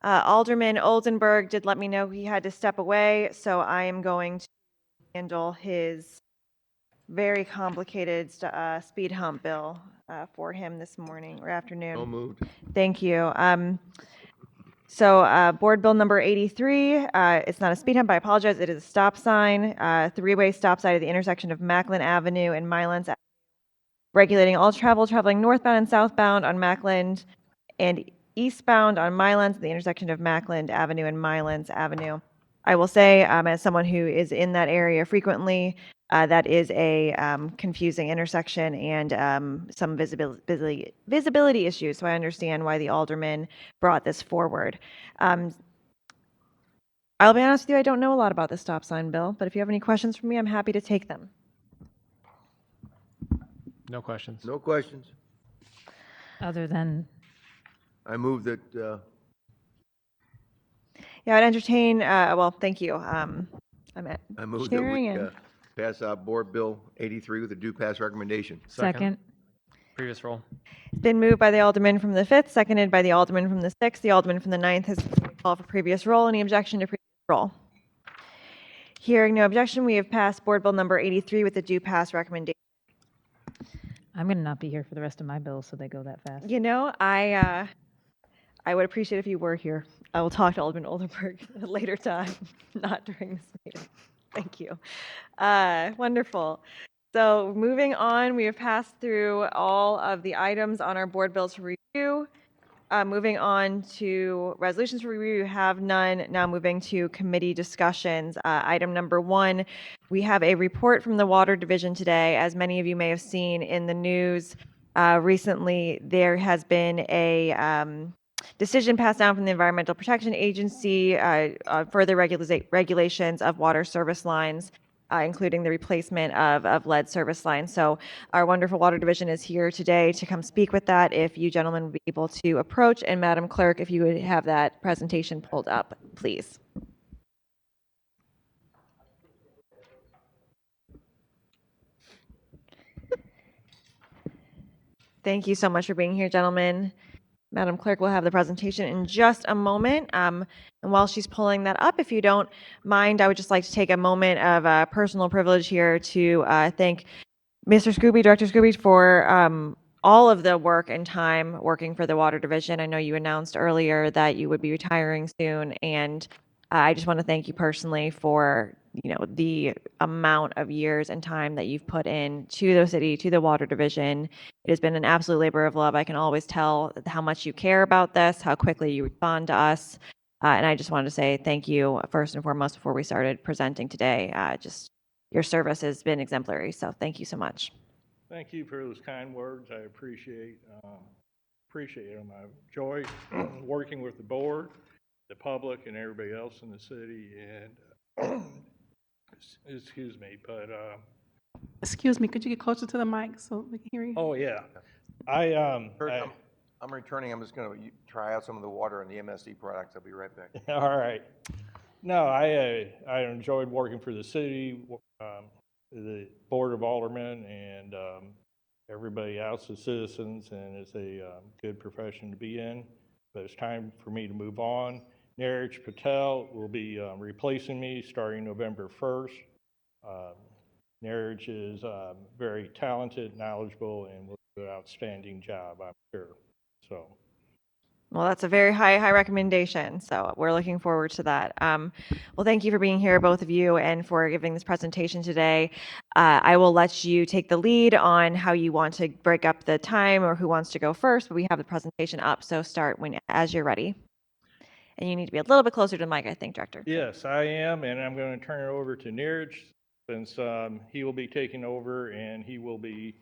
Alderman Oldenburg did let me know he had to step away, so I am going to handle his very complicated speed hump bill for him this morning or afternoon. So moved. Thank you. Board Bill number 83, it's not a speed hump, I apologize. It is a stop sign, three-way stop sign at the intersection of Macklin Avenue and Mylands Avenue, regulating all traveling northbound and southbound on Macklin and eastbound on Mylands at the intersection of Macklin Avenue and Mylands Avenue. I will say, as someone who is in that area frequently, that is a confusing intersection and some visibility issues. So I understand why the alderman brought this forward. I'll be honest with you, I don't know a lot about the stop sign bill, but if you have any questions for me, I'm happy to take them. No questions. No questions. Other than, I move that, Yeah, I'd entertain, well, thank you. I'm I move that sharing we and pass out Board Bill 83 with a due pass recommendation. second, Previous roll. it's been moved by the alderman from the 5th, seconded by the alderman from the 6th. The alderman from the 9th has called for previous roll. Any objection to previous roll? Hearing no objection, we have passed Board Bill number 83 with a due pass recommendation. I'm going to not be here for the rest of my bills, so they go that fast. You know, I would appreciate if you were here. I will talk to Alderman Oldenburg at a later time, not during this meeting. Thank you. Wonderful. So moving on, we have passed through all of the items on our board bills for review. Moving on to resolutions for review, we have none. Now moving to committee discussions. Item number 1, we have a report from the Water Division today. As many of you may have seen in the news recently, there has been a decision passed down from the Environmental Protection Agency, further regulations of water service lines, including the replacement of lead service lines. So our wonderful Water Division is here today to come speak with that. If you gentlemen would be able to approach, and Madam Clerk, if you would have that presentation pulled up, please. Thank you so much for being here, gentlemen. Madam Clerk will have the presentation in just a moment. And while she's pulling that up, if you don't mind, I would just like to take a moment of personal privilege here to thank Mr. Scooby, Director Scooby, for all of the work and time working for the Water Division. I know you announced earlier that you would be retiring soon, and I just want to thank you personally for the amount of years and time that you've put in to the city, to the Water Division. It has been an absolute labor of love. I can always tell how much you care about this, how quickly you respond to us. And I just wanted to say thank you first and foremost before we started presenting today. Just your service has been exemplary. So thank you so much. Thank you for those kind words. I appreciate them. I enjoy working with the board, the public, and everybody else in the city. And excuse me, but Excuse me, could you get closer to the mic so we can hear you? oh yeah, Kurt, I'm returning. I'm just going to try out some of the water and the MSD products. I'll be right back. all right. No, I enjoyed working for the city, the Board of Aldermen, and everybody else, the citizens, and it's a good profession to be in. But it's time for me to move on. Neeraj Patel will be replacing me starting November 1st. Neeraj is very talented, knowledgeable, and will do an outstanding job, I'm sure. So. Well, that's a very high recommendation. So we're looking forward to that. Well, thank you for being here, both of you, and for giving this presentation today. I will let you take the lead on how you want to break up the time or who wants to go first, but we have the presentation up. So start as you're ready. And you need to be a little bit closer to the mic, I think, Director. Yes, I am, and I'm going to turn it over to Neeraj since he will be taking over and he will be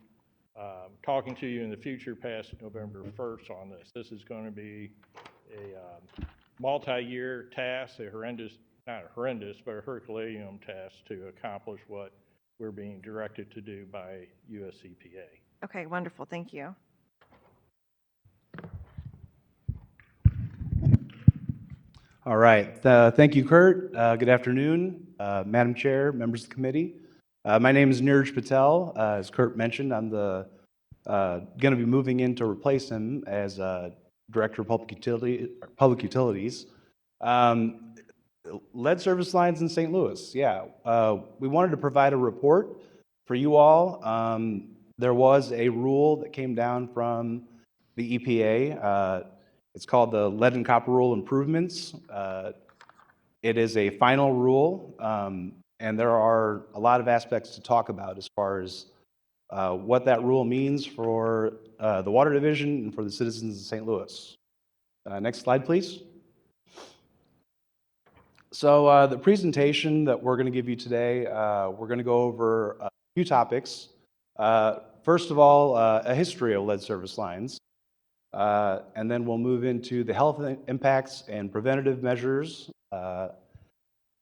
talking to you in the future past November 1st on this. This is going to be a multi-year task, not horrendous, but a Herculean task to accomplish what we're being directed to do by US EPA. Okay, wonderful. Thank you. All right. Thank you, Kurt. Good afternoon, Madam Chair, members of the committee. My name is Neeraj Patel. As Kurt mentioned, I'm going to be moving in to replace him as Director of Public Utilities. Lead service lines in St. Louis. Yeah. We wanted to provide a report for you all. There was a rule that came down from the EPA. It's called the Lead and Copper Rule Improvements. It is a final rule, and there are a lot of aspects to talk about as far as what that rule means for the Water Division and for the citizens of St. Louis. Next slide, please. So the presentation that we're going to give you today, we're going to go over a few topics. First of all, a history of lead service lines. And then we'll move into the health impacts and preventative measures. And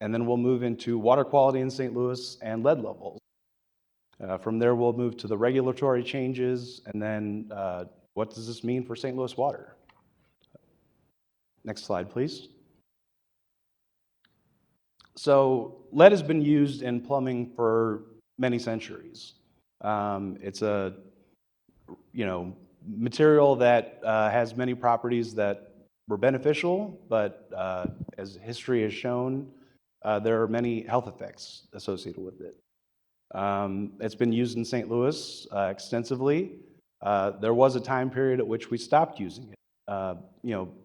then we'll move into water quality in St. Louis and lead levels. From there, we'll move to the regulatory changes, and then what does this mean for St. Louis water? Next slide, please. So lead has been used in plumbing for many centuries. It's a material that has many properties that were beneficial, but as history has shown, there are many health effects associated with it. It's been used in St. Louis extensively. There was a time period at which we stopped using it,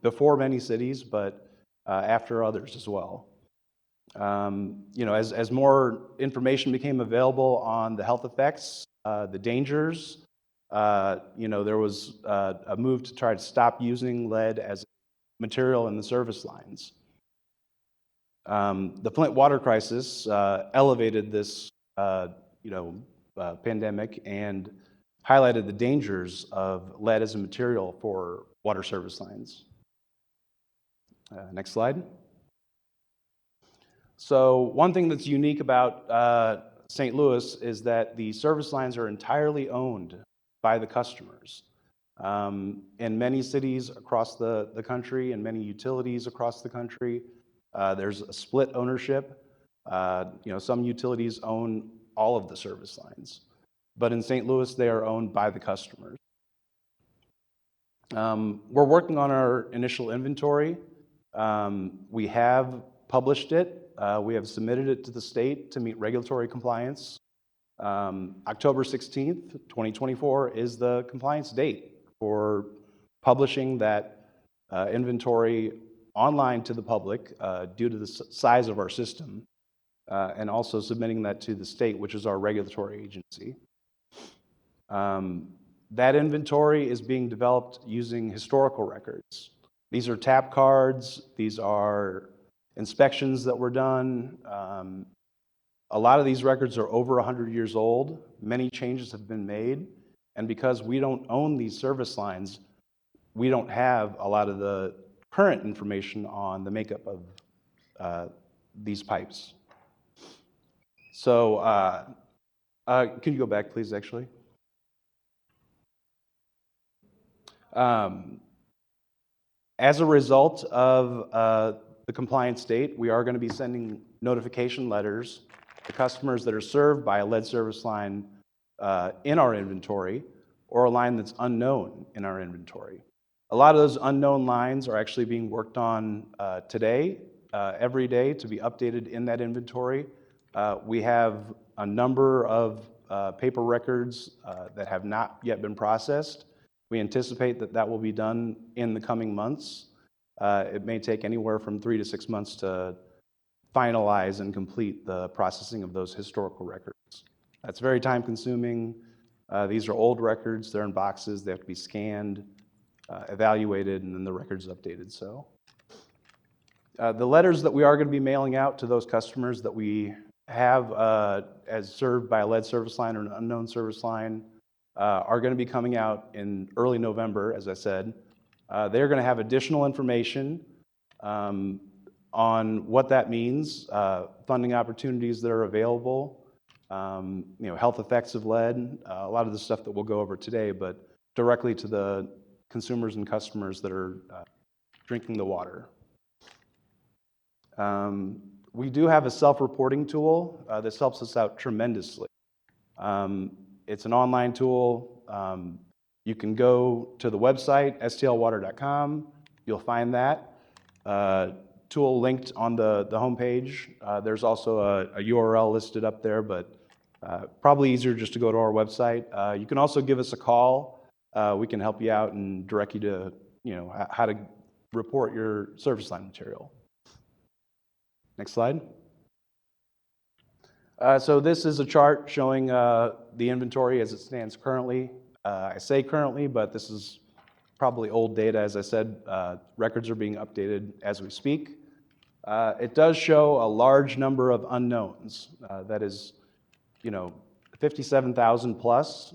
before many cities, but after others as well. As more information became available on the health effects, the dangers, there was a move to try to stop using lead as a material in the service lines. The Flint water crisis elevated this, pandemic and highlighted the dangers of lead as a material for water service lines. Next slide. So one thing that's unique about St. Louis is that the service lines are entirely owned by the customers. In many cities across the country and many utilities across the country, there's a split ownership. Some utilities own all of the service lines, but in St. Louis, they are owned by the customers. We're working on our initial inventory. We have published it. We have submitted it to the state to meet regulatory compliance. October 16th, 2024 is the compliance date for publishing that inventory online to the public due to the size of our system, and also submitting that to the state, which is our regulatory agency. That inventory is being developed using historical records. These are tap cards. These are inspections that were done. A lot of these records are over 100 years old. Many changes have been made. And because we don't own these service lines, we don't have a lot of the current information on the makeup of these pipes. So can you go back, please, actually? As a result of the compliance date, we are going to be sending notification letters to customers that are served by a lead service line in our inventory, or a line that's unknown in our inventory. A lot of those unknown lines are actually being worked on today, every day, to be updated in that inventory. We have a number of paper records that have not yet been processed. We anticipate that that will be done in the coming months. It may take anywhere from 3 to 6 months to finalize and complete the processing of those historical records. That's very time consuming. These are old records. They're in boxes. They have to be scanned, evaluated, and then the record's updated. So the letters that we are going to be mailing out to those customers that we have as served by a lead service line or an unknown service line are going to be coming out in early November, as I said. They're going to have additional information on what that means, funding opportunities that are available, health effects of lead, a lot of the stuff that we'll go over today, but directly to the consumers and customers that are drinking the water. We do have a self-reporting tool. This helps us out tremendously. It's an online tool. You can go to the website, stlwater.com. You'll find that tool linked on the homepage. There's also a URL listed up there, but probably easier just to go to our website. You can also give us a call. We can help you out and direct you to how to report your service line material. Next slide. So this is a chart showing the inventory as it stands currently. I say currently, but this is probably old data. As I said, records are being updated as we speak. It does show a large number of unknowns. That is, 57,000 plus.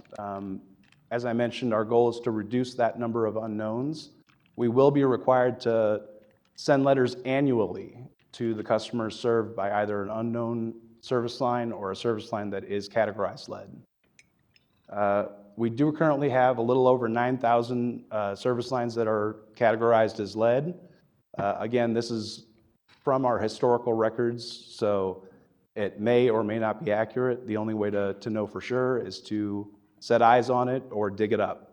As I mentioned, our goal is to reduce that number of unknowns. We will be required to send letters annually to the customers served by either an unknown service line or a service line that is categorized lead. We do currently have a little over 9,000 service lines that are categorized as lead. Again, this is from our historical records, so it may or may not be accurate. The only way to know for sure is to set eyes on it or dig it up.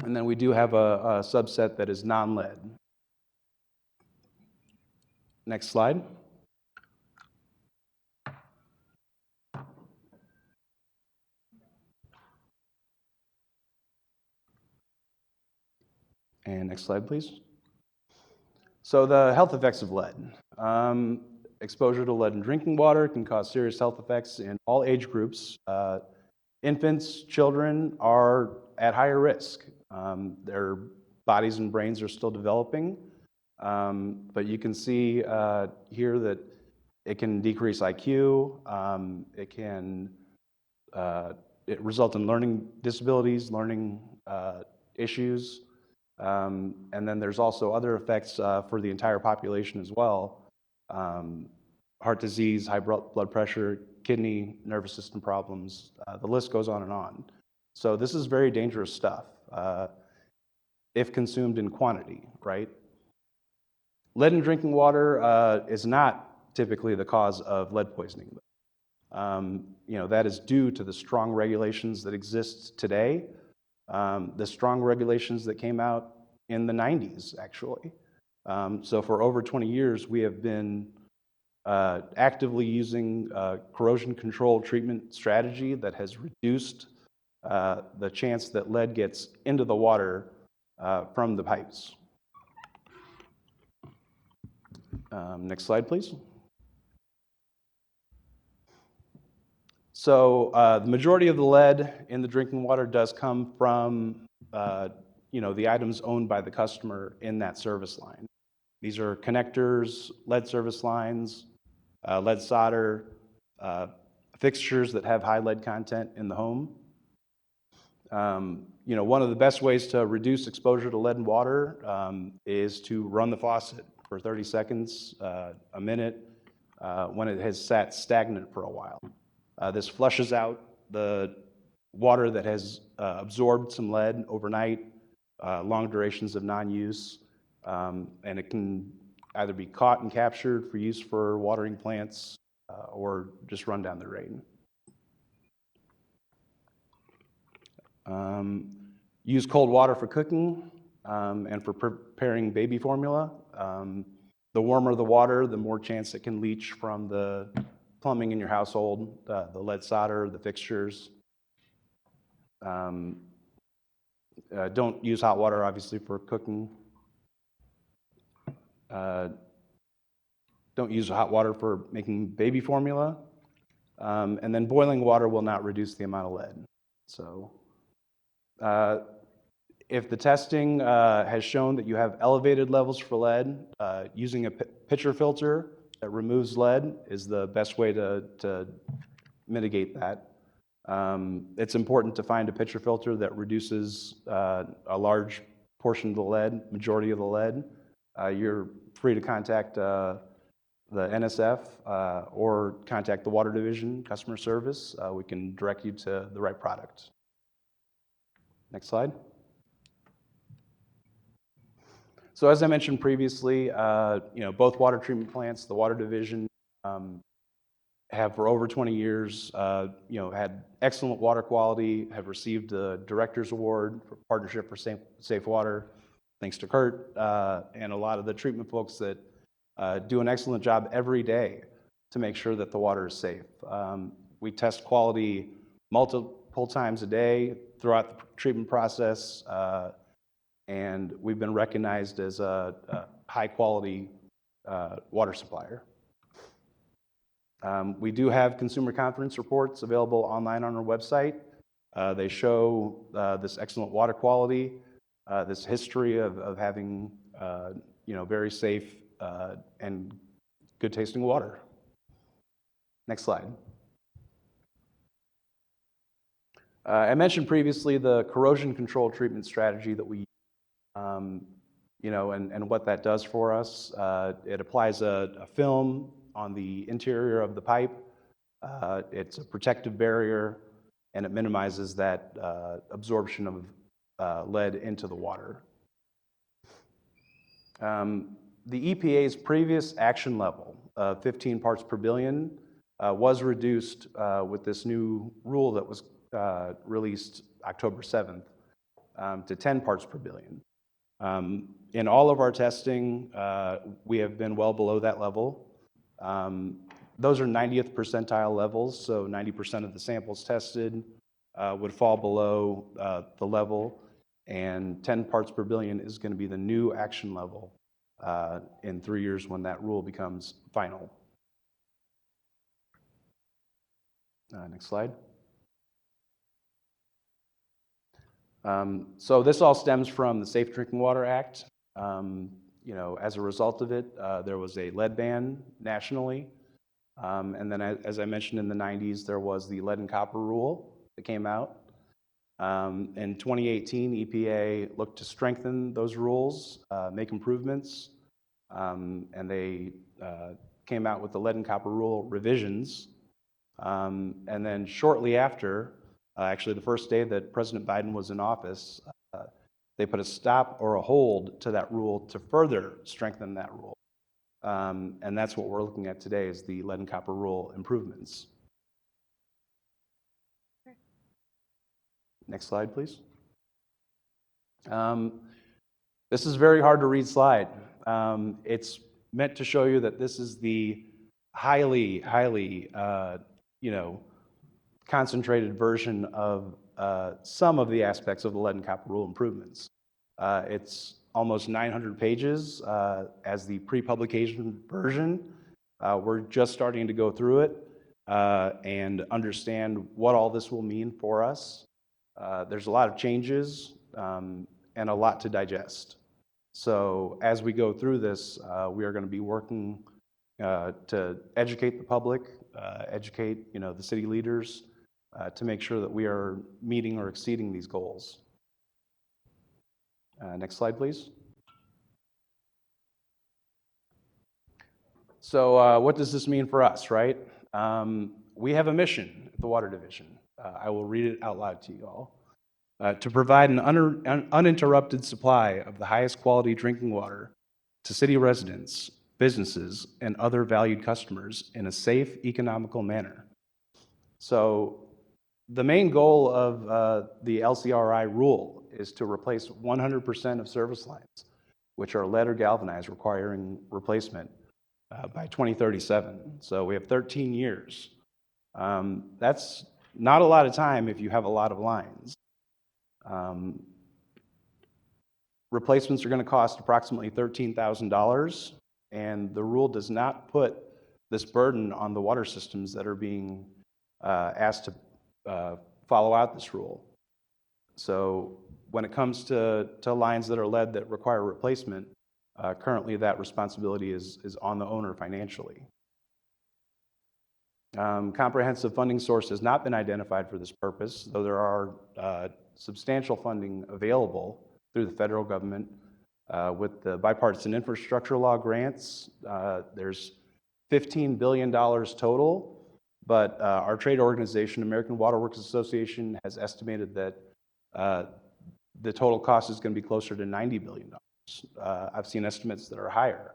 And then we do have a subset that is non-lead. Next slide. And next slide, please. So the health effects of lead. Exposure to lead in drinking water can cause serious health effects in all age groups. Infants, children are at higher risk. Their bodies and brains are still developing, but you can see here that it can decrease IQ, it result in learning disabilities, learning issues, and then there's also other effects for the entire population as well. Heart disease, high blood pressure, kidney, nervous system problems, the list goes on and on. So this is very dangerous stuff if consumed in quantity, right? Lead in drinking water is not typically the cause of lead poisoning. That is due to the strong regulations that exist today, the strong regulations that came out in the 90s, actually. So for over 20 years, we have been actively using corrosion control treatment strategy that has reduced the chance that lead gets into the water from the pipes. Next slide, please. So the majority of the lead in the drinking water does come from the items owned by the customer in that service line. These are connectors, lead service lines, lead solder, fixtures that have high lead content in the home. One of the best ways to reduce exposure to lead in water is to run the faucet for 30 seconds, a minute, when it has sat stagnant for a while. This flushes out the water that has absorbed some lead overnight, long durations of non-use, and it can either be caught and captured for use for watering plants or just run down the drain. Use cold water for cooking and for preparing baby formula. The warmer the water, the more chance it can leach from the plumbing in your household, the lead solder, the fixtures. Don't use hot water, obviously, for cooking. Don't use hot water for making baby formula. And then boiling water will not reduce the amount of lead. So if the testing has shown that you have elevated levels for lead, using a pitcher filter that removes lead is the best way to mitigate that. It's important to find a pitcher filter that reduces a large portion of the lead, majority of the lead. You're free to contact the NSF or contact the Water Division customer service. We can direct you to the right product. Next slide. So as I mentioned previously, both water treatment plants, the Water Division, have for over 20 years, had excellent water quality, have received the Director's Award for Partnership for Safe Water, thanks to Kurt, and a lot of the treatment folks that do an excellent job every day to make sure that the water is safe. We test quality multiple times a day throughout the treatment process, and we've been recognized as a high-quality water supplier. We do have consumer confidence reports available online on our website. They show this excellent water quality, this history of having very safe and good tasting water. Next slide. I mentioned previously the corrosion control treatment strategy that we, and what that does for us. It applies a film on the interior of the pipe. It's a protective barrier, and it minimizes that absorption of lead into the water. The EPA's previous action level of 15 parts per billion was reduced with this new rule that was released October 7th to 10 parts per billion. In all of our testing, we have been well below that level. Those are 90th percentile levels, so 90% of the samples tested would fall below the level, and 10 parts per billion is going to be the new action level in 3 years when that rule becomes final. Next slide. So this all stems from the Safe Drinking Water Act. As a result of it, there was a lead ban nationally. And then, as I mentioned, in the 90s, there was the lead and copper rule that came out. In 2018, EPA looked to strengthen those rules, make improvements, and they came out with the lead and copper rule revisions. And then shortly after, actually the first day that President Biden was in office, they put a stop or a hold to that rule to further strengthen that rule. And that's what we're looking at today is the lead and copper rule improvements. Next slide, please. This is a very hard to read slide. It's meant to show you that this is the highly, concentrated version of some of the aspects of the lead and copper rule improvements. It's almost 900 pages as the pre-publication version. We're just starting to go through it and understand what all this will mean for us. There's a lot of changes and a lot to digest. So as we go through this, we are going to be working to educate the public, educate the city leaders to make sure that we are meeting or exceeding these goals. Next slide, please. So what does this mean for us, right? We have a mission at the Water Division. I will read it out loud to you all. To provide an uninterrupted supply of the highest quality drinking water to city residents, businesses, and other valued customers in a safe, economical manner. So the main goal of the LCRI rule is to replace 100% of service lines, which are lead or galvanized, requiring replacement by 2037. So we have 13 years. That's not a lot of time if you have a lot of lines. Replacements are going to cost approximately $13,000, and the rule does not put this burden on the water systems that are being asked to follow out this rule. So when it comes to lines that are lead that require replacement, currently that responsibility is on the owner financially. Comprehensive funding source has not been identified for this purpose, though there are substantial funding available through the federal government with the bipartisan infrastructure law grants. There's $15 billion total, but our trade organization, American Water Works Association, has estimated that the total cost is going to be closer to $90 billion. I've seen estimates that are higher.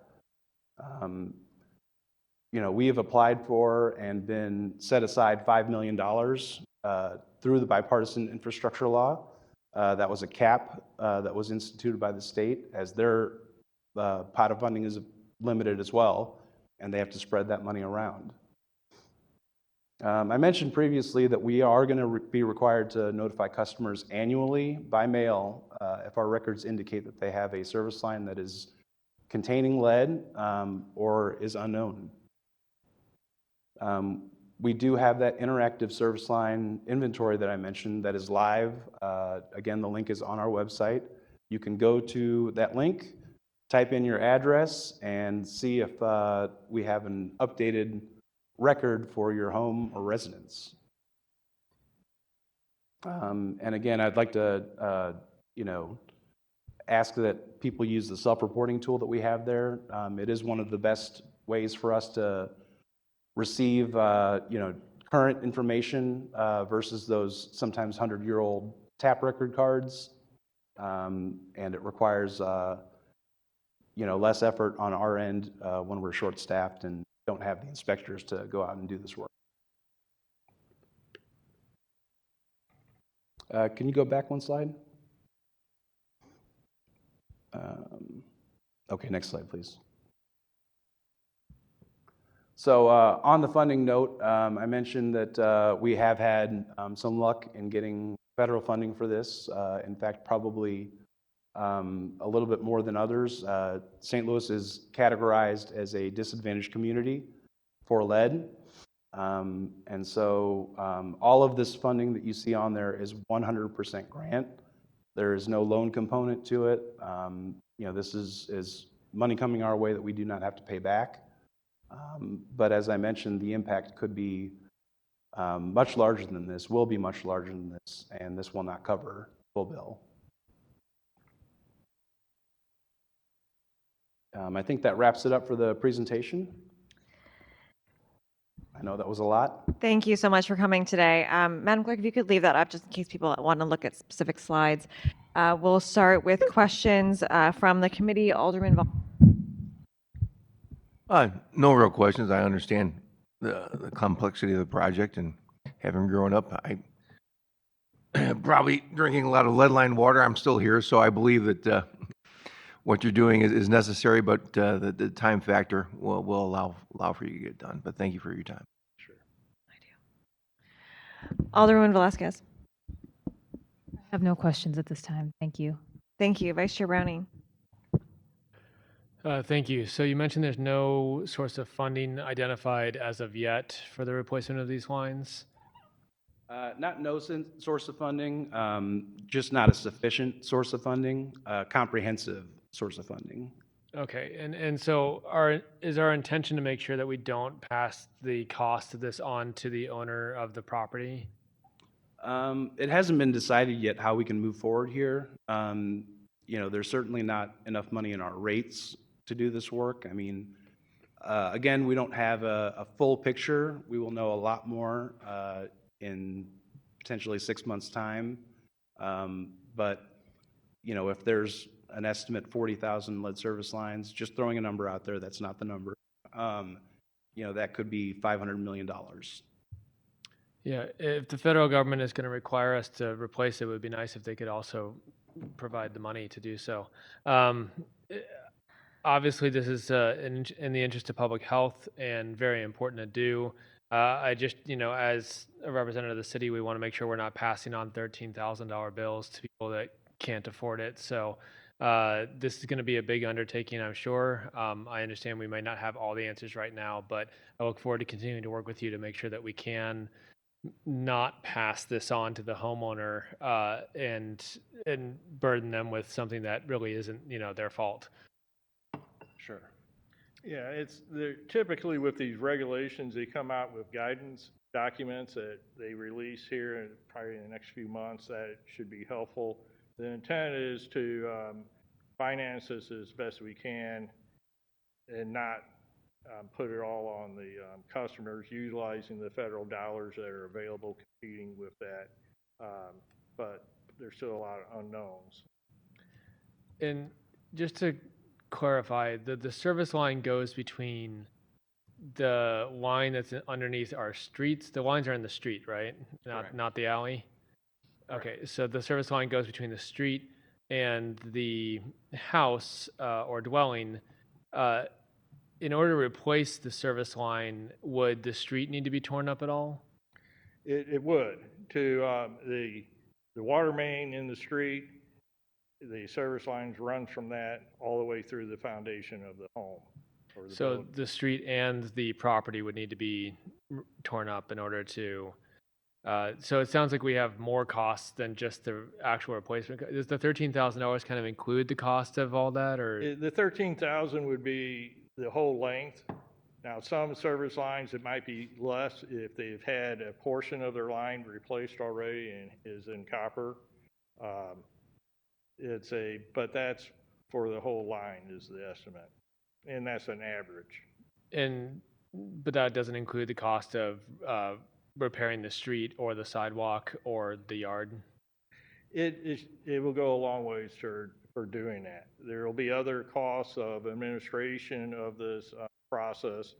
We have applied for and been set aside $5 million through the bipartisan infrastructure law. That was a cap that was instituted by the state, as their pot of funding is limited as well, and they have to spread that money around. I mentioned previously that we are going to be required to notify customers annually by mail if our records indicate that they have a service line that is containing lead or is unknown. We do have that interactive service line inventory that I mentioned that is live. Again, the link is on our website. You can go to that link type in your address and see if we have an updated record for your home or residence. And again, I'd like to, ask that people use the self-reporting tool that we have there. It is one of the best ways for us to receive, current information versus those sometimes 100-year-old tap record cards. And it requires, less effort on our end when we're short-staffed and don't have the inspectors to go out and do this work. Can you go back one slide? Okay, next slide, please. So on the funding note, I mentioned that we have had some luck in getting federal funding for this. In fact, probably a little bit more than others. St. Louis is categorized as a disadvantaged community for lead. And so all of this funding that you see on there is 100% grant. There is no loan component to it. This is money coming our way that we do not have to pay back. But as I mentioned, the impact could be much larger than this, will be much larger than this, and this will not cover full bill. I think that wraps it up for the presentation. I know that was a lot. Thank you so much for coming today. Madam Clerk, if you could leave that up just in case people want to look at specific slides. We'll start with questions from the committee. Alderman No real questions. I understand the complexity of the project, and having grown up, I probably drinking a lot of lead-lined water. I'm still here, so I believe that what you're doing is necessary, but the time factor will allow for you to get it done. But thank you for your time. Sure. Alderman Velasquez. I have no questions at this time. Thank you. Thank you. Vice Chair Browning. Thank you. So you mentioned there's no source of funding identified as of yet for the replacement of these lines. Not no source of funding, just not a sufficient source of funding, comprehensive source of funding. Okay, and so is our intention to make sure that we don't pass the cost of this on to the owner of the property? It hasn't been decided yet how we can move forward here. There's certainly not enough money in our rates to do this work. I mean, again, we don't have a full picture. We will know a lot more in potentially 6 months' time. But, if there's an estimate 40,000 lead service lines, just throwing a number out there, that's not the number. That could be $500 million. Yeah, if the federal government is going to require us to replace it, it would be nice if they could also provide the money to do so. Obviously, this is in the interest of public health and very important to do. I just, as a representative of the city, we want to make sure we're not passing on $13,000 bills to people that can't afford it. So this is going to be a big undertaking, I'm sure. I understand we might not have all the answers right now, but I look forward to continuing to work with you to make sure that we can not pass this on to the homeowner and burden them with something that really isn't, their fault. Sure. Yeah, they're typically with these regulations, they come out with guidance documents that they release here and probably in the next few months. That should be helpful. The intent is to finance this as best we can and not put it all on the customers, utilizing the federal dollars that are available, competing with that. But there's still a lot of unknowns. And just to clarify, the service line goes between the line that's underneath our streets. The lines are in the street, right? Not the alley? Okay, so the service line goes between the street and the house or dwelling. In order to replace the service line, would the street need to be torn up at all? It would. To the water main in the street, the service lines run from that all the way through the foundation of the home. Or the So building. the street and the property would need to be torn up in order to So it sounds like we have more costs than just the actual replacement. Does the $13,000 kind of include the cost of all that, or? The 13,000 would be the whole length. Now, some service lines, it might be less if they've had a portion of their line replaced already and is in copper. But that's for the whole line is the estimate, and that's an average. But that doesn't include the cost of repairing the street or the sidewalk or the yard? It will go a long ways for doing that. There will be other costs of administration of this process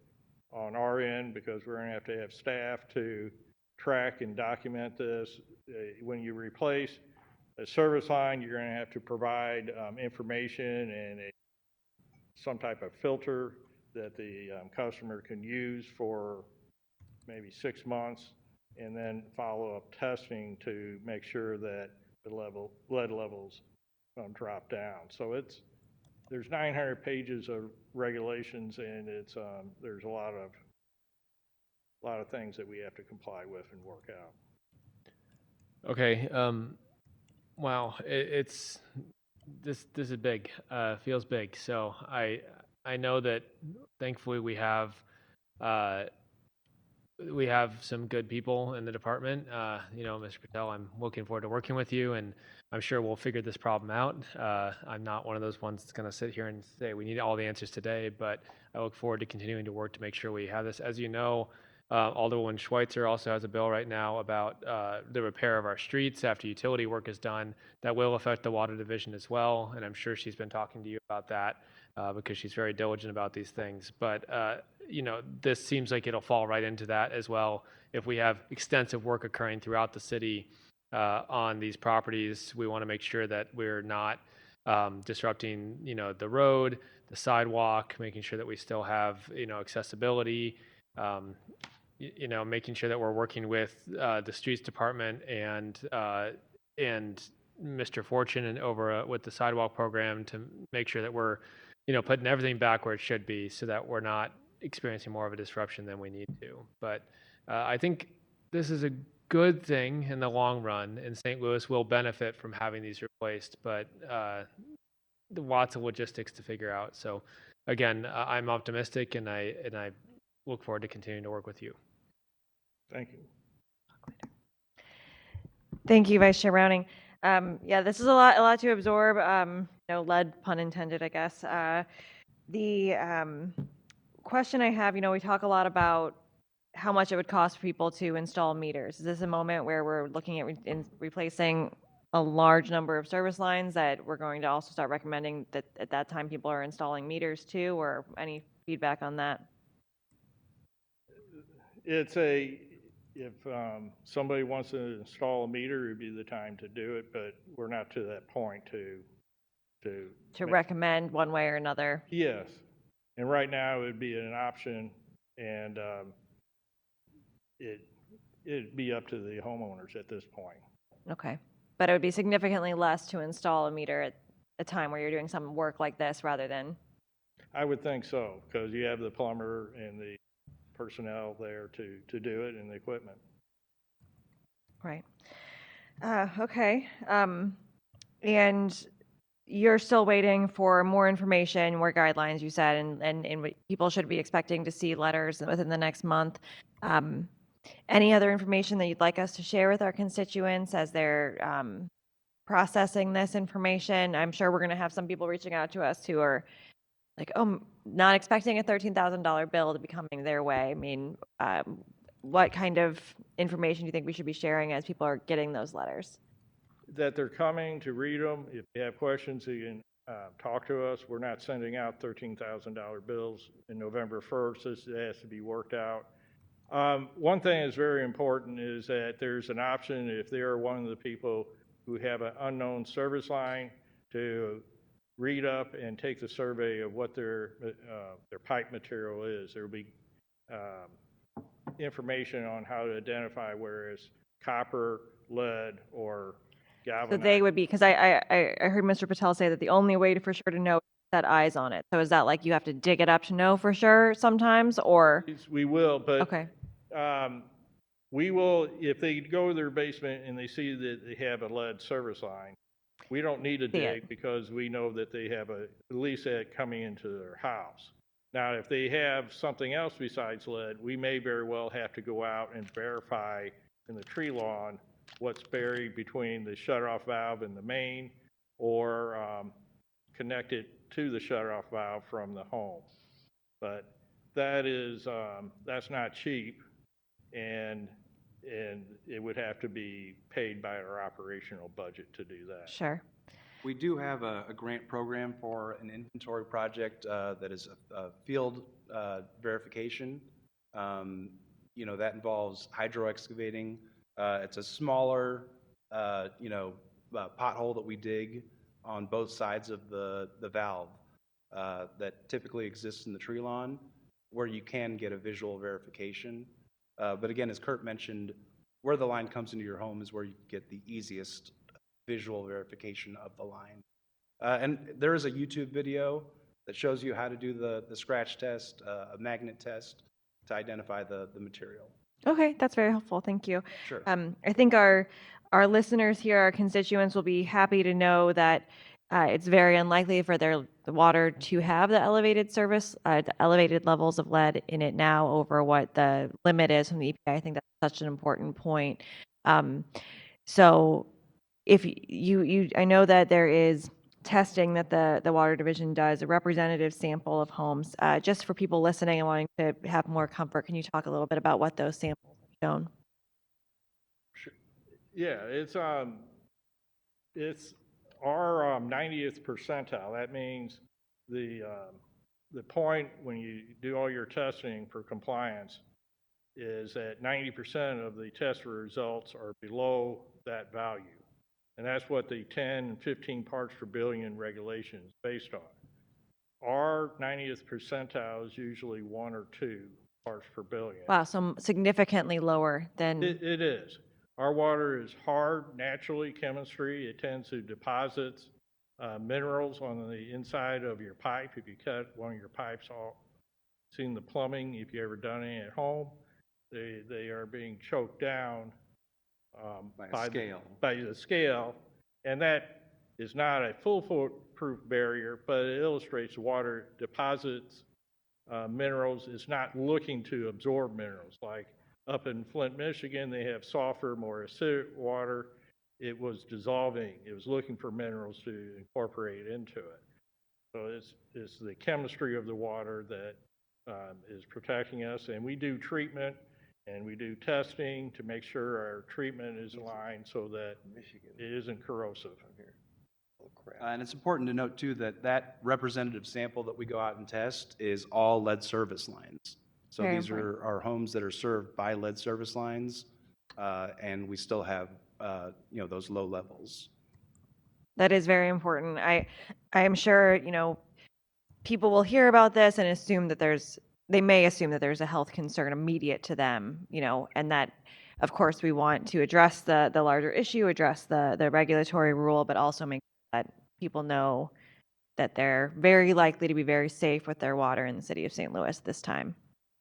on our end, because we're going to have staff to track and document this. When you replace a service line, you're going to have to provide information and some type of filter that the customer can use for maybe 6 months, and then follow up testing to make sure that the lead levels drop down. So there's 900 pages of regulations, and there's a lot of things that we have to comply with and work out. Okay. Wow. This is big. Feels big. So I know that thankfully we have some good people in the department. Mr. Patel, I'm looking forward to working with you, and I'm sure we'll figure this problem out. I'm not one of those ones that's going to sit here and say we need all the answers today, but I look forward to continuing to work to make sure we have this. As you know, Alderwoman Schweitzer also has a bill right now about the repair of our streets after utility work is done. That will affect the Water Division as well, and I'm sure she's been talking to you about that because she's very diligent about these things. But this seems like it'll fall right into that as well. If we have extensive work occurring throughout the city on these properties, we want to make sure that we're not disrupting, the road, the sidewalk, making sure that we still have, accessibility, making sure that we're working with the streets department and Mr. Fortune and over with the sidewalk program to make sure that we're, putting everything back where it should be so that we're not experiencing more of a disruption than we need to. But I think this is a good thing in the long run, and St. Louis will benefit from having these replaced, but lots of logistics to figure out. So again, I'm optimistic, and I look forward to continuing to work with you. Thank you. Thank you, Vice Chair Browning. This is a lot to absorb. Lead, pun intended, I guess. The question I have, we talk a lot about how much it would cost for people to install meters. Is this a moment where we're looking at replacing a large number of service lines that we're going to also start recommending that at that time people are installing meters too, or any feedback on that? If somebody wants to install a meter, it'd be the time to do it, but we're not to that point to recommend one way or another. Yes, and right now it'd be an option, and it'd be up to the homeowners at this point. Okay, but it would be significantly less to install a meter at a time where you're doing some work like this rather than. I would think so, because you have the plumber and the personnel there to do it, and the equipment. Right. Okay. And you're still waiting for more information, more guidelines, you said, and people should be expecting to see letters within the next month. Any other information that you'd like us to share with our constituents as they're processing this information? I'm sure we're going to have some people reaching out to us who are like, not expecting a $13,000 bill to be coming their way. I mean, what kind of information do you think we should be sharing as people are getting those letters? That they're coming to read them. If you have questions, you can talk to us. We're not sending out $13,000 bills in November 1st. This has to be worked out. One thing that's very important is that there's an option if they are one of the people who have an unknown service line to read up and take the survey of what their pipe material is. There will be information on how to identify where it's copper, lead, or galvanized. So they would be, because I heard Mr. Patel say that the only way to for sure to know is that eyes on it. So is that like you have to dig it up to know for sure sometimes, or? We will, but okay. We will, if they go to their basement and they see that they have a lead service line, we don't need to See it. dig because we know that they have at least that coming into their house. Now, if they have something else besides lead, we may very well have to go out and verify in the tree lawn what's buried between the shutoff valve and the main, or connect it to the shutoff valve from the home. But that is, that's not cheap, and it would have to be paid by our operational budget to do that. Sure. We do have a grant program for an inventory project that is a field verification. You know, that involves hydro excavating. It's a smaller, pothole that we dig on both sides of the valve that typically exists in the tree lawn, where you can get a visual verification. But again, as Kurt mentioned, where the line comes into your home is where you get the easiest visual verification of the line. And there is a YouTube video that shows you how to do the scratch test, a magnet test to identify the material. Okay, that's very helpful. Thank you. Sure. I think our listeners here, our constituents, will be happy to know that it's very unlikely for the water to have the elevated the elevated levels of lead in it now over what the limit is from the EPA. I think that's such an important point. So if I know that there is testing that the Water Division does, a representative sample of homes. Just for people listening and wanting to have more comfort, can you talk a little bit about what those samples have shown? Yeah, it's our 90th percentile. That means the point when you do all your testing for compliance is that 90% of the test results are below that value. And that's what the 10 and 15 parts per billion regulation is based on. Our 90th percentile is usually 1 or 2 parts per billion. Wow, so significantly lower than... It is. Our water is hard, naturally, chemistry. It tends to deposit minerals on the inside of your pipe. If you cut one of your pipes off, seen the plumbing, if you ever done any at home, they are being choked down by the scale, and that is not a foolproof barrier, but it illustrates water deposits minerals, is not looking to absorb minerals. Like up in Flint, Michigan, they have softer, more acidic water. It was dissolving. It was looking for minerals to incorporate into it. So it's the chemistry of the water that is protecting us, and we do treatment and we do testing to make sure our treatment is aligned so that it isn't corrosive. And it's important to note too that representative sample that we go out and test is all lead service lines. So Very these are homes that are served by lead service lines, and we still have those low levels. That is very important. I am sure, people will hear about this and assume that they may assume that there's a health concern immediate to them, and that, of course, we want to address the larger issue, address the regulatory rule, but also make sure that people know that they're very likely to be very safe with their water in the city of St. Louis this time.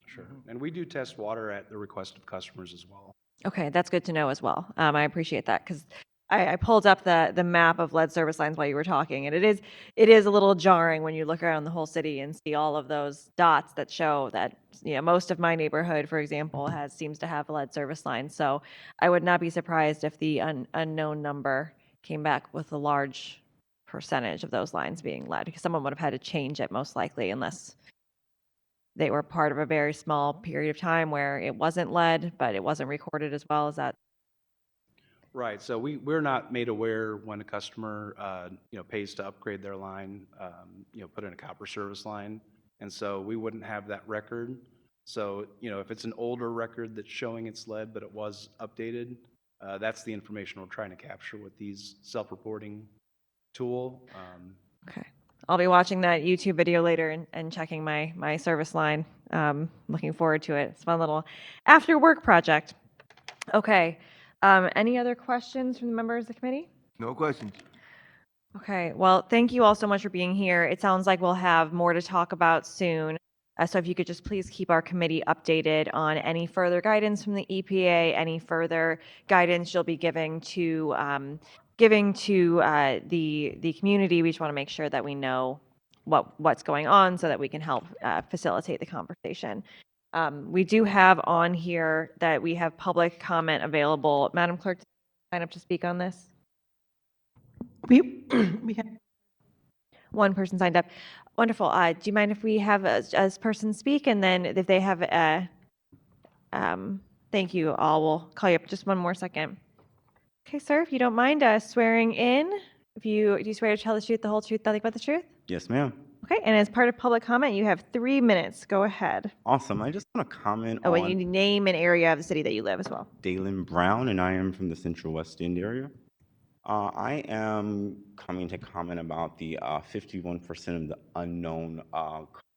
Sure. And we do test water at the request of customers as well. Okay, that's good to know as well. I appreciate that because I pulled up the map of lead service lines while you were talking, and it is a little jarring when you look around the whole city and see all of those dots that show that most of my neighborhood, for example, seems to have lead service lines. So I would not be surprised if the unknown number came back with a large percentage of those lines being lead, because someone would have had to change it most likely, unless they were part of a very small period of time where it wasn't lead, but it wasn't recorded as well. Is that? Right. So we're not made aware when a customer, pays to upgrade their line, put in a copper service line. And so we wouldn't have that record. So, if it's an older record that's showing it's lead, but it was updated, that's the information we're trying to capture with these self-reporting tool. Okay. I'll be watching that YouTube video later and checking my service line. Looking forward to it. It's a fun little after work project. Okay. Any other questions from the members of the committee? No questions. Okay. Well, thank you all so much for being here. It sounds like we'll have more to talk about soon. So if you could just please keep our committee updated on any further guidance from the EPA, any further guidance you'll be giving to the community. We just want to make sure that we know what's going on so that we can help facilitate the conversation. We do have on here that we have public comment available. Madam Clerk, sign up to speak on this? We have One person signed up. Wonderful. Do you mind if we have a person speak, and then if they have thank you all. We'll call you up just one more second. Okay, sir, if you don't mind swearing in, do you swear to tell the truth, the whole truth, nothing but the truth? Yes, ma'am. Okay, and as part of public comment, you have 3 minutes. Go ahead. Awesome. I just want to comment Oh, and on you need name and area of the city that you live as well. Dalen Brown, and I am from the Central West End area. I am coming to comment about the 51% of the unknown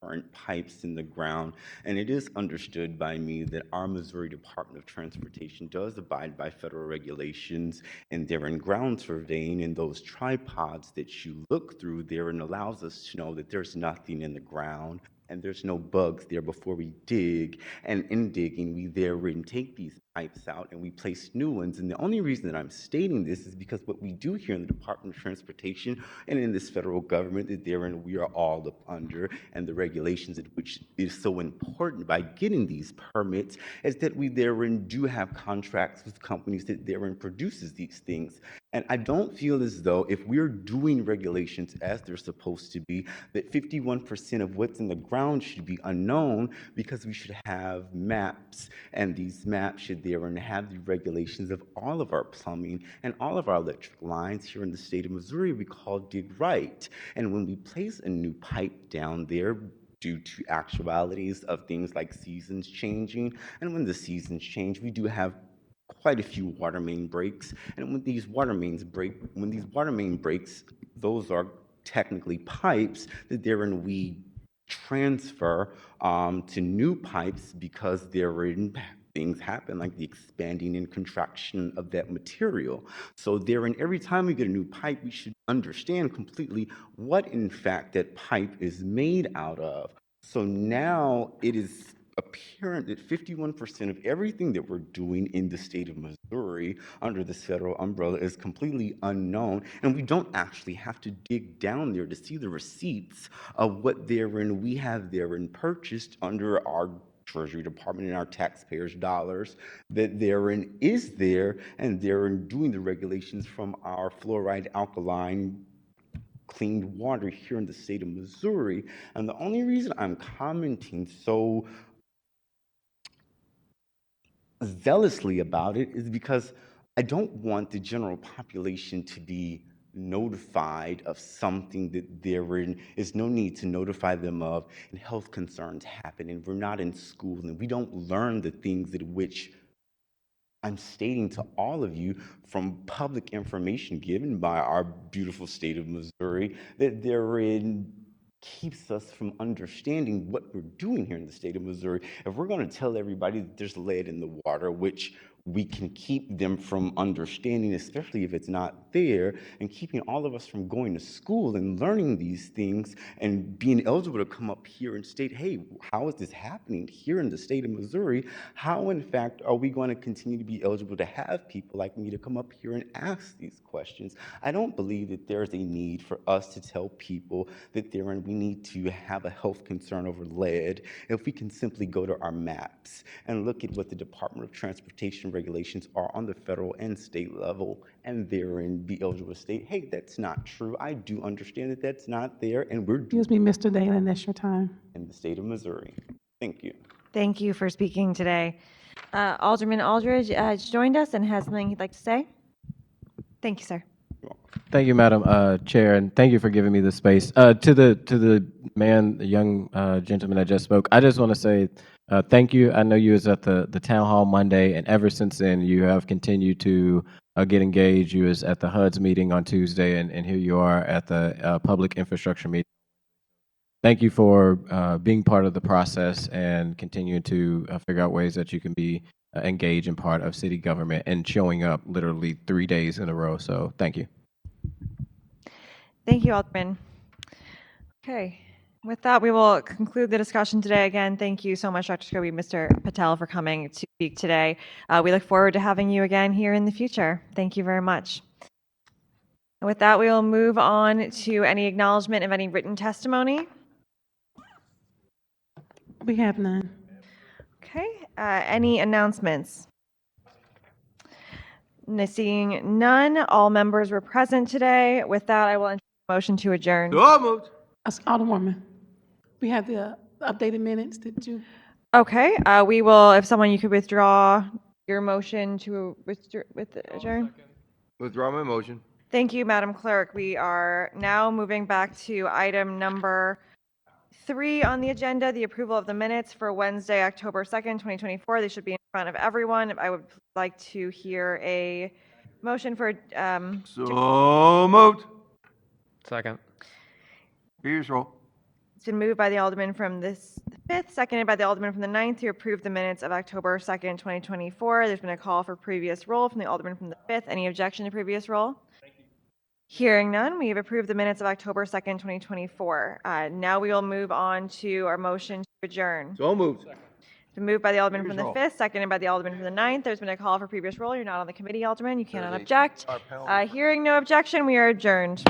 current pipes in the ground. And it is understood by me that our Missouri Department of Transportation does abide by federal regulations, and they're in ground surveying, and those tripods that you look through there and allows us to know that there's nothing in the ground and there's no bugs there before we dig. And in digging, we therein take these pipes out and we place new ones. And the only reason that I'm stating this is because what we do here in the Department of Transportation and in this federal government that therein we are all up under, and the regulations in which is so important by getting these permits is that we therein do have contracts with companies that therein produces these things. And I don't feel as though if we're doing regulations as they're supposed to be, that 51% of what's in the ground should be unknown, because we should have maps, and these maps should therein have the regulations of all of our plumbing and all of our electric lines. Here in the state of Missouri, we call dig right. And when we place a new pipe down there, due to actualities of things like seasons changing, and when the seasons change, we do have quite a few water main breaks. And when these water mains break, those are technically pipes that therein we transfer to new pipes, because therein things happen like the expanding and contraction of that material. So therein, every time we get a new pipe, we should understand completely what in fact that pipe is made out of. So now it is apparent that 51% of everything that we're doing in the state of Missouri under this federal umbrella is completely unknown, and we don't actually have to dig down there to see the receipts of what therein we have therein purchased under our Treasury Department and our taxpayers' dollars, that therein is there, and therein doing the regulations from our fluoride alkaline cleaned water here in the state of Missouri. And the only reason I'm commenting so zealously about it is because I don't want the general population to be notified of something that therein is no need to notify them of, and health concerns happen, and we're not in school, and we don't learn the things at which I'm stating to all of you from public information given by our beautiful state of Missouri, that therein keeps us from understanding what we're doing here in the state of Missouri. If we're going to tell everybody that there's lead in the water, which we can keep them from understanding, especially if it's not there, and keeping all of us from going to school and learning these things and being eligible to come up here and state, hey, how is this happening here in the state of Missouri? How, in fact, are we going to continue to be eligible to have people like me to come up here and ask these questions? I don't believe that there's a need for us to tell people that we need to have a health concern over lead if we can simply go to our maps and look at what the Department of Transportation regulations are on the federal and state level, and therein be eligible to state, hey, that's not true. I do understand that that's not there, and we're doing Excuse me, Mr. Dalen, that's your time. in the state of Missouri. Thank you. Thank you for speaking today. Alderman Aldridge joined us and has something he'd like to say. Thank you, sir. Thank you, Madam Chair, and thank you for giving me the space. To the young gentleman that just spoke, I just want to say thank you. I know you was at the town hall Monday, and ever since then, you have continued to get engaged. You was at the HUD's meeting on Tuesday, and here you are at the public infrastructure meeting. Thank you for being part of the process and continuing to figure out ways that you can be engaged in part of city government and showing up literally 3 days in a row. So thank you. Thank you, Alderman. Okay. With that, we will conclude the discussion today. Again, thank you so much, Dr. Scobie, Mr. Patel, for coming to speak today. We look forward to having you again here in the future. Thank you very much. And with that, we will move on to any acknowledgement of any written testimony. We have none. Okay, any announcements? Seeing none, all members were present today. With that, I will entertain a motion to adjourn. So moved. Alderwoman, we have the updated minutes, did you? Okay, we will, if someone, you could withdraw your motion to adjourn. Withdraw my motion. Thank you, Madam Clerk. We are now moving back to item number 3 on the agenda, the approval of the minutes for Wednesday, October 2nd, 2024. They should be in front of everyone. I would like to hear a motion for... So moved. Second. Previous roll. It's been moved by the Alderman from the 5th, seconded by the Alderman from the 9th to approve the minutes of October 2nd, 2024. There's been a call for previous roll from the Alderman from the 5th. Any objection to previous roll? Hearing none, we have approved the minutes of October 2nd, 2024. Now we will move on to our motion to adjourn. So moved. It's been moved by the Alderman from the Previous roll. 5th, seconded by the Alderman from the 9th. There's been a call for previous roll. You're not on the committee, Alderman. You cannot There's a object. our penalty. Hearing no objection, we are adjourned.